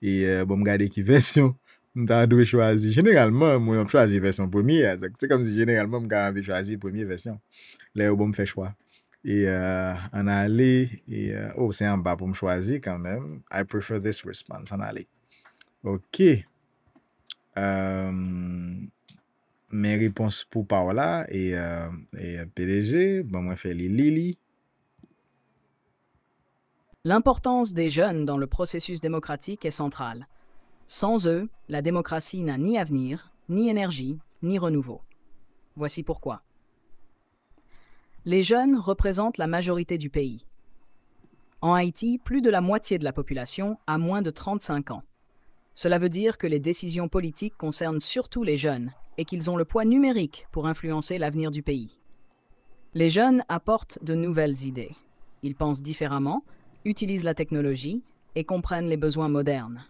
et bon, me garder qui version, m'ta dû choisir. Généralement, moi, je choisis version première, c'est comme si généralement, me choisir première version. Là, bon, me fait choix. Et en aller, et oh, c'est en bas pour me choisir quand même. I prefer this response, en aller. Ok. Mes réponses pour Paola et PDG, bon, moi, fait les Lily. L'importance des jeunes dans le processus démocratique est centrale. Sans eux, la démocratie n'a ni avenir, ni énergie, ni renouveau. Voici pourquoi. Les jeunes représentent la majorité du pays. En Haïti, plus de la moitié de la population a moins de 35 ans. Cela veut dire que les décisions politiques concernent surtout les jeunes et qu'ils ont le poids numérique pour influencer l'avenir du pays. Les jeunes apportent de nouvelles idées. Ils pensent différemment, utilisent la technologie et comprennent les besoins modernes.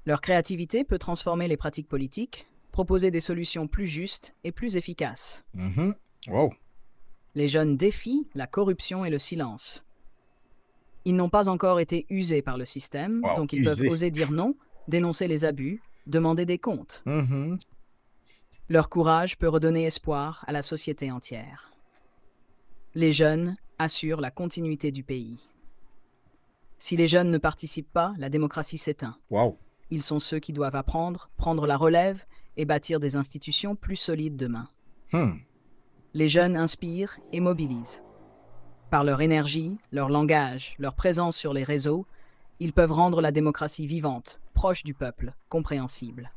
Leur créativité peut transformer les pratiques politiques, proposer des solutions plus justes et plus efficaces. Wow. Les jeunes défient la corruption et le silence. Ils n'ont pas encore été usés par le système, Wow, donc ils peuvent oser dire non, dénoncer les abus, demander des comptes. Leur courage peut redonner espoir à la société entière. Les jeunes assurent la continuité du pays. Si les jeunes ne participent pas, la démocratie s'éteint. Wow. Ils sont ceux qui doivent apprendre, prendre la relève et bâtir des institutions plus solides demain. Les jeunes inspirent et mobilisent. Par leur énergie, leur langage, leur présence sur les réseaux, ils peuvent rendre la démocratie vivante, proche du peuple, compréhensible.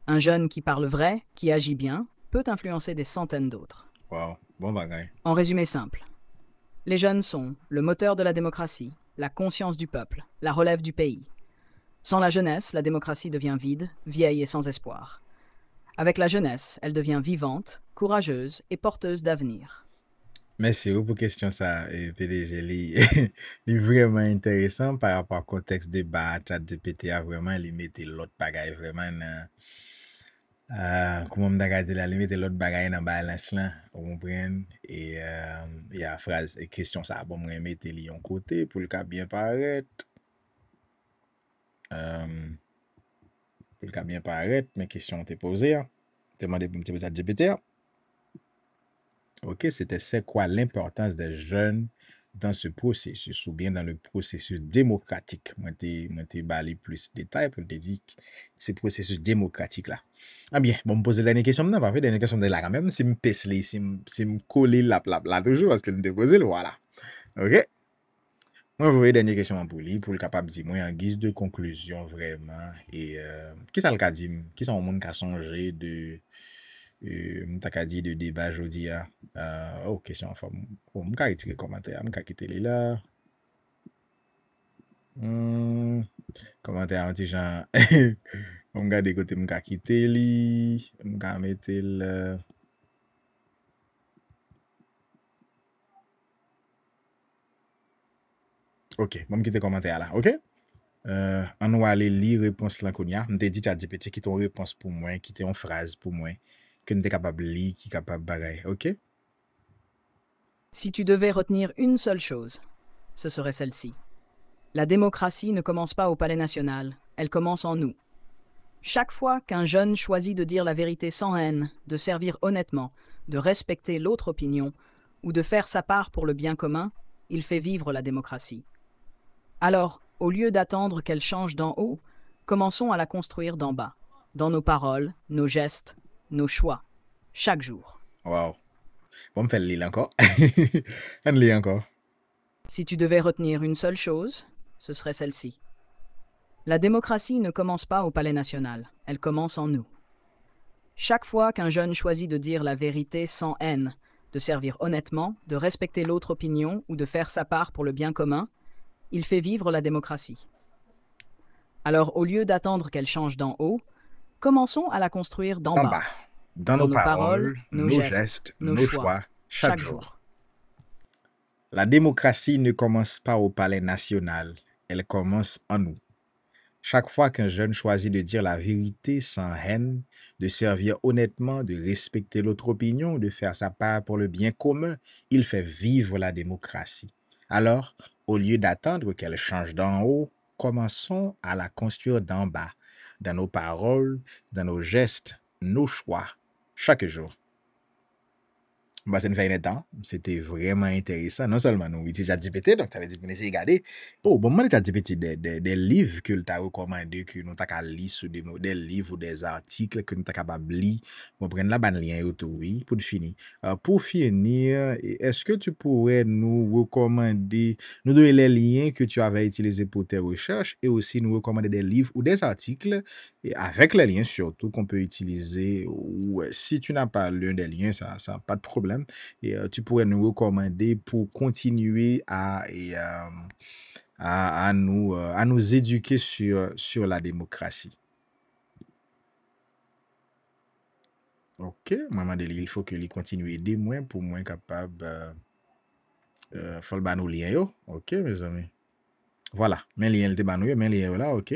Un jeune qui parle vrai, qui agit bien, peut influencer des centaines d'autres. Wow, bon bagay. En résumé simple, les jeunes sont le moteur de la démocratie, la conscience du peuple, la relève du pays. Sans la jeunesse, la démocratie devient vide, vieille et sans espoir. Avec la jeunesse, elle devient vivante, courageuse et porteuse d'avenir. Merci pour question ça, PDG. Il est vraiment intéressant par rapport au contexte débat, ChatGPT a vraiment limité l'autre bagaille vraiment comment me dire la limite l'autre bagaille dans balance là, vous comprenez et il y a phrase et question ça bon me mettre li en côté pour le cas bien paraître. Pour le cas bien paraître, mes questions ont été posées. Demandé pour un petit peu ChatGPT. Ok, c'était c'est quoi l'importance des jeunes dans ce processus ou bien dans le processus démocratique. Moi, t'ai balé plus de détails pour te dire que ce processus démocratique là. Ah bien, bon, me poser la dernière question maintenant, pas fait dernière question de là quand même, si me pèse les, si me coller là toujours, parce que me déposer voilà. Ok? Moi, vous voyez dernière question pour lui, pour le capable de dire, moi, en guise de conclusion vraiment, et qui ça le cas dit, qui sont au monde qui a songé de m'ta dit de débat jodi a oh question enfin bon m'ka retirer commentaire m'ka quitter les là commentaire anti gens on regarde côté m'ka quitter li m'ka mettre le OK bon quitter commentaire là OK on va aller lire réponse là konya m'te dit ChatGPT qui ton réponse pour moi qui ton phrase pour moi que nous capable lire qui capable bagaille OK. Si tu devais retenir une seule chose, ce serait celle-ci. La démocratie ne commence pas au Palais national, elle commence en nous. Chaque fois qu'un jeune choisit de dire la vérité sans haine, de servir honnêtement, de respecter l'autre opinion ou de faire sa part pour le bien commun, il fait vivre la démocratie. Alors, au lieu d'attendre qu'elle change d'en haut, commençons à la construire d'en bas, dans nos paroles, nos gestes, nos choix, chaque jour. Wow. Bon, me faire le lire encore. On lit encore. Si tu devais retenir une seule chose, ce serait celle-ci. La démocratie ne commence pas au Palais national, elle commence en nous. Chaque fois qu'un jeune choisit de dire la vérité sans haine, de servir honnêtement, de respecter l'autre opinion ou de faire sa part pour le bien commun, il fait vivre la démocratie. Alors, au lieu d'attendre qu'elle change d'en haut, commençons à la construire d'en bas. Dans nos paroles, nos gestes, nos choix, chaque jour. La démocratie ne commence pas au Palais national, elle commence en nous. Chaque fois qu'un jeune choisit de dire la vérité sans haine, de servir honnêtement, de respecter l'autre opinion, de faire sa part pour le bien commun, il fait vivre la démocratie. Alors, au lieu d'attendre qu'elle change d'en haut, commençons à la construire d'en bas, dans nos paroles, dans nos gestes, nos choix, chaque jour. Bah, ça nous fait un temps. C'était vraiment intéressant. Non seulement nous utilisons ChatGPT, donc ça veut dire qu'on essaie de regarder. Oh, bon, moi, ChatGPT, des livres que tu as recommandé, que nous avons lire sur des livres ou des articles que nous sommes capables de lire. On prend la bonne lien autour, oui, pour finir. Pour finir, est-ce que tu pourrais nous recommander, nous donner les liens que tu avais utilisés pour tes recherches et aussi nous recommander des livres ou des articles et avec les liens surtout qu'on peut utiliser, ou si tu n'as pas l'un des liens, ça pas de problème. Et tu pourrais nous recommander pour continuer à nous éduquer sur la démocratie. Ok, maman Deli, il faut que lui continue à aider moi pour moi capable faut le ban nous lien yo. Ok, mes amis. Voilà, men lien le te ban nou yo, men lien yo là, ok.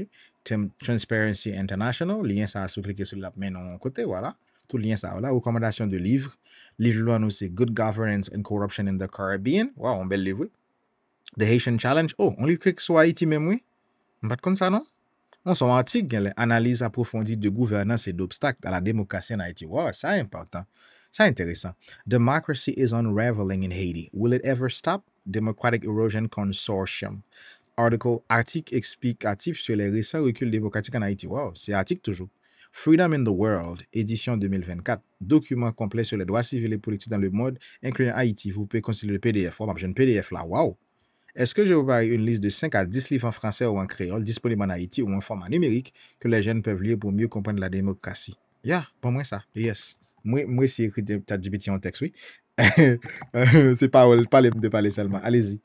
Transparency International, lien ça, sous cliquer sur la main non côté, voilà. Tout lien ça là, recommandation de livres. Livre là nous c'est Good Governance and Corruption in the Caribbean. Wow, un bel livre. The Haitian Challenge. Oh, on lui clique sur Haïti même oui. Pas comme ça non? On son article, analyse approfondie de gouvernance et d'obstacles à la démocratie en Haïti. Wow, ça important. Ça intéressant. Democracy is unraveling in Haiti. Will it ever stop? Democratic Erosion Consortium. Article explicatif sur les récents reculs démocratiques en Haïti. Wow, c'est article toujours. Freedom in the World, édition 2024. Document complet sur les droits civils et politiques dans le monde, incluant Haïti. Vous pouvez consulter le PDF. Oh, j'ai un PDF là. Wow. Est-ce que je vous parle une liste de 5 à 10 livres en français ou en créole disponibles en Haïti ou en format numérique que les jeunes peuvent lire pour mieux comprendre la démocratie? Yeah, pour moi ça. Yes. Moi c'est écrit ChatGPT en texte, oui. C'est pas de parler seulement. Allez-y.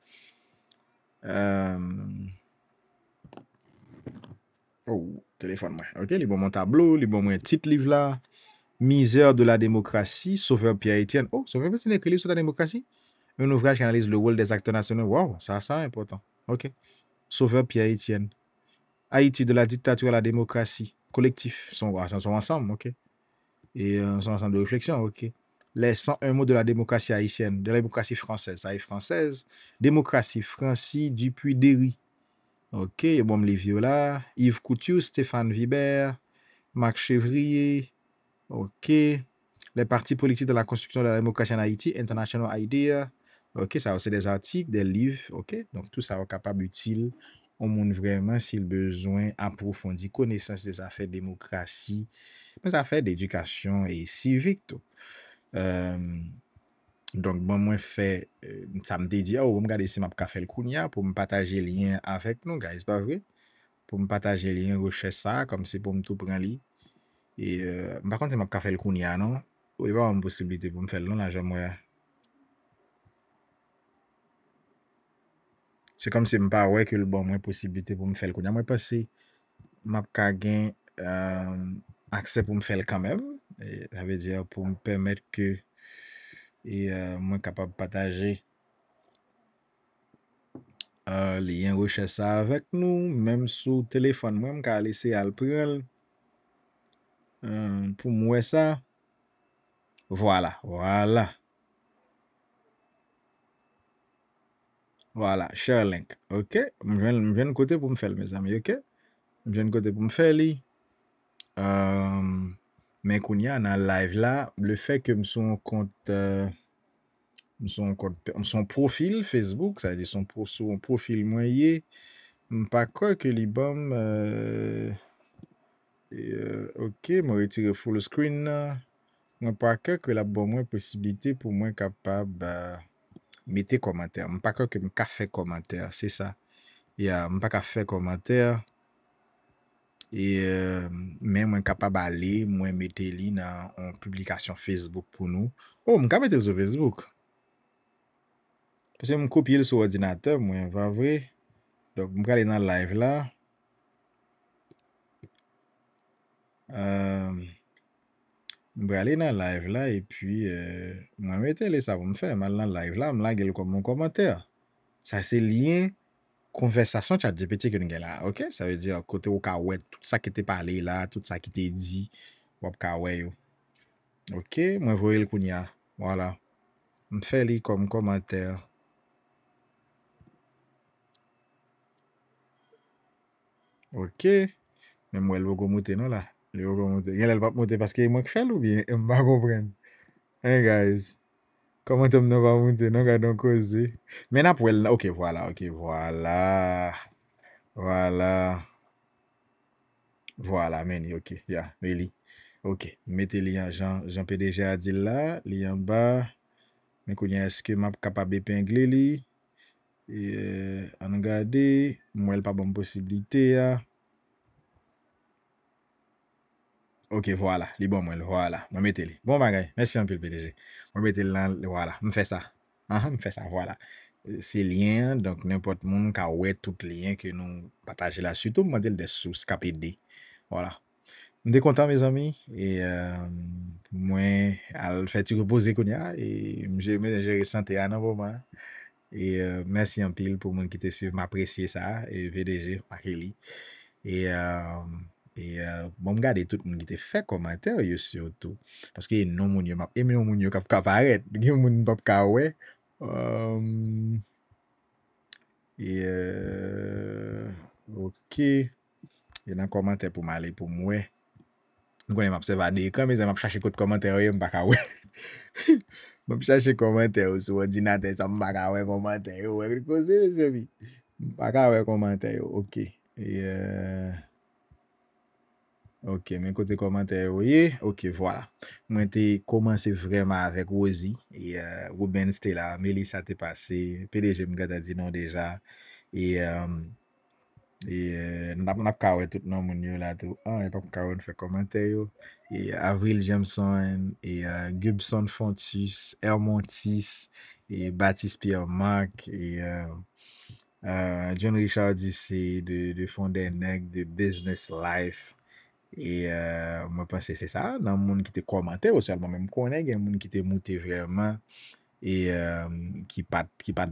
Oh, téléphone moi. OK, les bon mon tableau, les bon mon petit livre là. Misère de la démocratie, Sauveur Pierre-Étienne. Oh, Sauveur Pierre-Étienne écrit livre sur la démocratie. Un ouvrage qui analyse le rôle des acteurs nationaux. Wow, ça important. OK. Sauveur Pierre-Étienne. Haïti de la dictature à la démocratie. Collectif. Sont ensemble, OK. Et sont ensemble de réflexion, OK. Les 101 mots de la démocratie haïtienne, de la démocratie française. Ça est française. Démocratie, Francis Dupuy-Derry. OK, bon, les vieux là. Yves Couture, Stéphane Vibert, Marc Chevrier. OK. Les partis politiques de la construction de la démocratie en Haïti, International Idea. OK, ça c'est des articles, des livres. OK, donc tout ça est capable utile au monde vraiment s'il besoin approfondir connaissance des affaires de démocratie, des affaires d'éducation et civique tout. Donc bon moi fait ça me dit oh me regarder si m'a ka faire le kounya pour me partager lien avec nous guys, pas vrai? Pour me partager lien recherche ça comme c'est pour me tout prendre li. Et par contre m'a ka faire le kounya non? Ou il va avoir une possibilité pour me faire non là j'aimerais. C'est comme si je pas ouais que le bon moins possibilité pour me faire le kounya. Moi passer m'a ka gain accès pour me faire quand même. Et ça veut dire pour me permettre que moi capable de partager lien recherche ça avec nous même sur téléphone moi me ka laisser à le prendre pour moi ça voilà share link. OK, je viens de côté pour me faire mes amis. OK, je viens de côté pour me faire li mais qu'on y a dans live là le fait que me son compte son profil Facebook, ça veut dire son profil moyen, pas quoi que les bombes OK, moi retirer full screen là. Moi pas que la bonne moins possibilité pour moi capable mettre commentaire. Pas que me ka faire commentaire, c'est ça. Pas ka faire commentaire et mais moi capable aller moi mettre li dans en publication Facebook pour nous. Oh, me ka mettre sur Facebook. Parce que je copier sur ordinateur, moi, pas vrai. Donc, je vais aller dans le live là. Je vais aller dans le live là et puis, moi, mettez ça pour me faire. Mal dans le live là, je vais comme mon commentaire. Ça, c'est lien conversation ChatGPT que nous avons là. OK? Ça veut dire, côté au cas où tout ça qui était parlé là, tout ça qui était dit, au cas où. OK? Moi, voyez le kounya. Voilà. Je fais comme commentaire. Ok. Mais moi, elle va monter, non, là? Elle va monter. Elle va monter parce qu'il manque fait ou bien? Je ne pas comprendre. Hey, guys. Comment tu ne pas monter? Non, gardons causer. Mais n'a pas, ok, voilà, ok, voilà. Voilà. Voilà, meni, ok. Yeah, really. Ok. Mettez-les en Jean PDG a dit là, li en bas. Mais est-ce que m'a capable épingler li? Et on regarde, moi, elle pas bonne possibilité, ya. Ok, voilà, li bon moi, voilà. Moi mettez-les. Bon bagay, merci un peu le PDG. Moi mettez-les là, voilà, me fait ça. Me fait ça, voilà. C'est lien, donc n'importe monde qui a ouais tout lien que nous partager là, surtout modèle des sources qui aider. Voilà. Je suis content, mes amis, et moi, à le fait reposer qu'on y a, et j'ai santé à un moment. Et merci un pile pour monde qui te suivi, m'apprécier ça, et VDG, Makeli. Et, bon, regarder tout le monde qui te fait commentaire, yo, surtout. Parce que non, mon yo, et mon yo, qui apparaît, il y a mon pap ka ouais. Et, ok. Il y a un commentaire pour m'aller pour moi. Nous connaissons m'observer des écrans, mais je vais chercher d'autres commentaires, je ne sais pas. Je vais chercher commentaires sur l'ordinateur, ça ne sais pas commentaires. Je vais causer, mes amis. Je ne sais pas commentaires. Ok. Et, ok, mes côtés commentaires, oui. Ok, voilà. Moi, j'ai commencé vraiment avec Rosie. Et Ruben, c'était là. Mélissa, t'es passé. PDG, me dit non déjà. Et n'a pas tout non mon yo là tout il pas ka fait commentaire yo et Avril Jameson et Gibson Fontus Hermontis et Baptiste Pierre Marc et John Richard Ducé de Fondé Nègre de Business Life et moi pense c'est ça dans le monde qui te commentaire aussi moi même connais il y a monde qui te monté vraiment et qui pas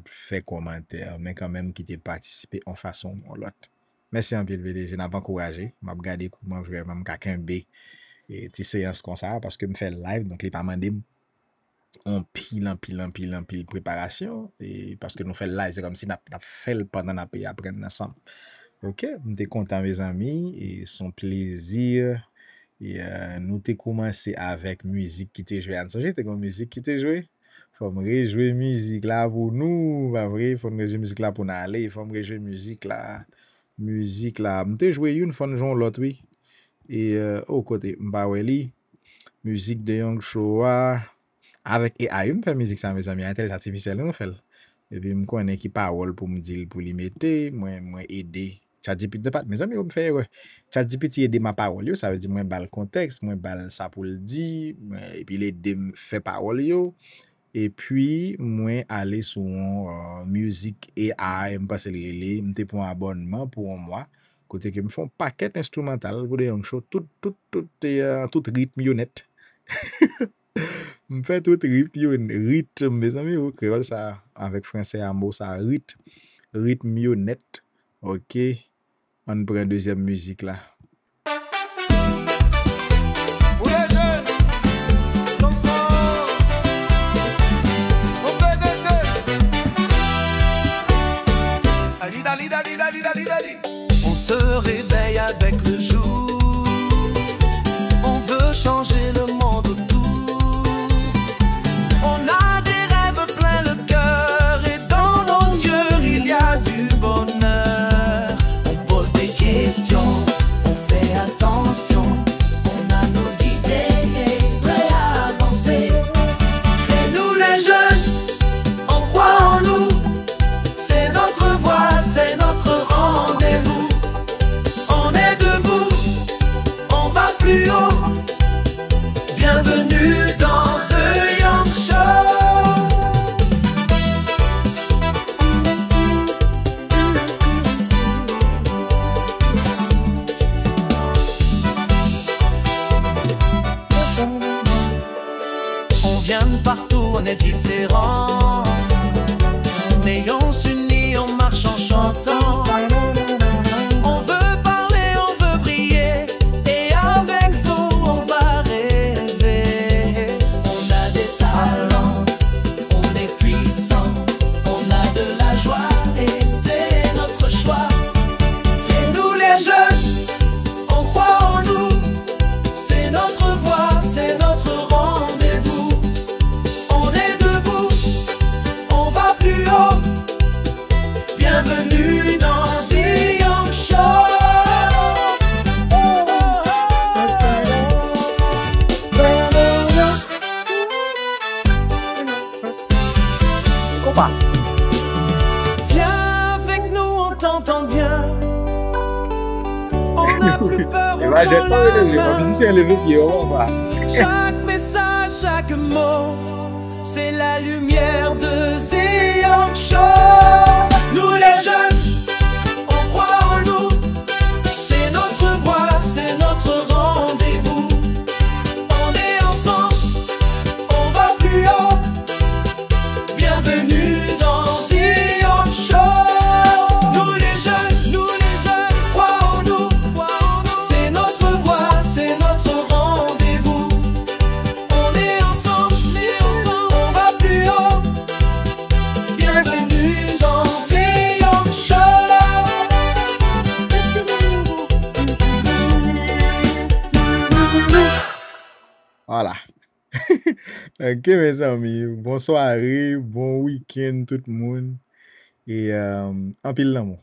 fait commentaire mais quand même qui te participé en façon ou l'autre. Merci un peu le VDG, je n'ai pas encouragé. Je vais regarder comment vraiment quelqu'un B et ti séance comme ça parce que je fais live donc il pas mandé en pile préparation et parce que nous fait live c'est comme si nous fait pendant la paix après ensemble. OK, je suis content mes amis et son plaisir et nous t'ai commencé avec musique qui t'est joué. J'étais comme musique qui t'est joué. Faut me rejouer musique là pour nous, pas vrai, faut me rejouer musique là pour nous aller, faut me rejouer musique là. M'te joué une fois nous l'autre oui. Et au côté Mbaweli, musique de Young Showa avec AI, me fait musique ça mes amis, intelligence artificielle nous fait. Et puis me connais qui parole pour me dire pour lui mettre, moi aider. ChatGPT pas mes amis me fait ChatGPT aider ma parole yo, ça veut dire moi bal contexte, moi bal ça pour le dire et puis l'aider fait parole yo. Et puis, moi, aller sur musique AI, je passe les je pour un abonnement pour un mois. Côté que me font paquet instrumental pour des young show, tout rythme yonnette. Me fait tout rythme, mes amis, ou créole ça, avec français à mot ça, rythme yonnette. Ok, on prend deuxième musique là. On se réveille avec le jour, on veut changer le monde autour. On a des rêves plein le cœur et dans nos yeux il y a du bonheur. On pose des questions, on ou pas? Viens avec nous, on t'entend bien. On n'a plus peur, on J'ai tend pas la ménagé, ma main. musicien levé pied, on va. Chaque message, chaque mot, c'est la lumière de Zion Show. Nous les jeunes, on croit en nous. C'est notre voix, c'est notre rendez-vous. On est ensemble, on va plus haut. Bienvenue dans Zion Show. Nous les jeunes, croient en nous. C'est notre voix, c'est notre rendez-vous. On est ensemble, on va plus haut. Bienvenue dans Zion Show. Voilà. Ok, mes amis, bonne soirée, bon week-end tout le monde. Et en pile l'amour.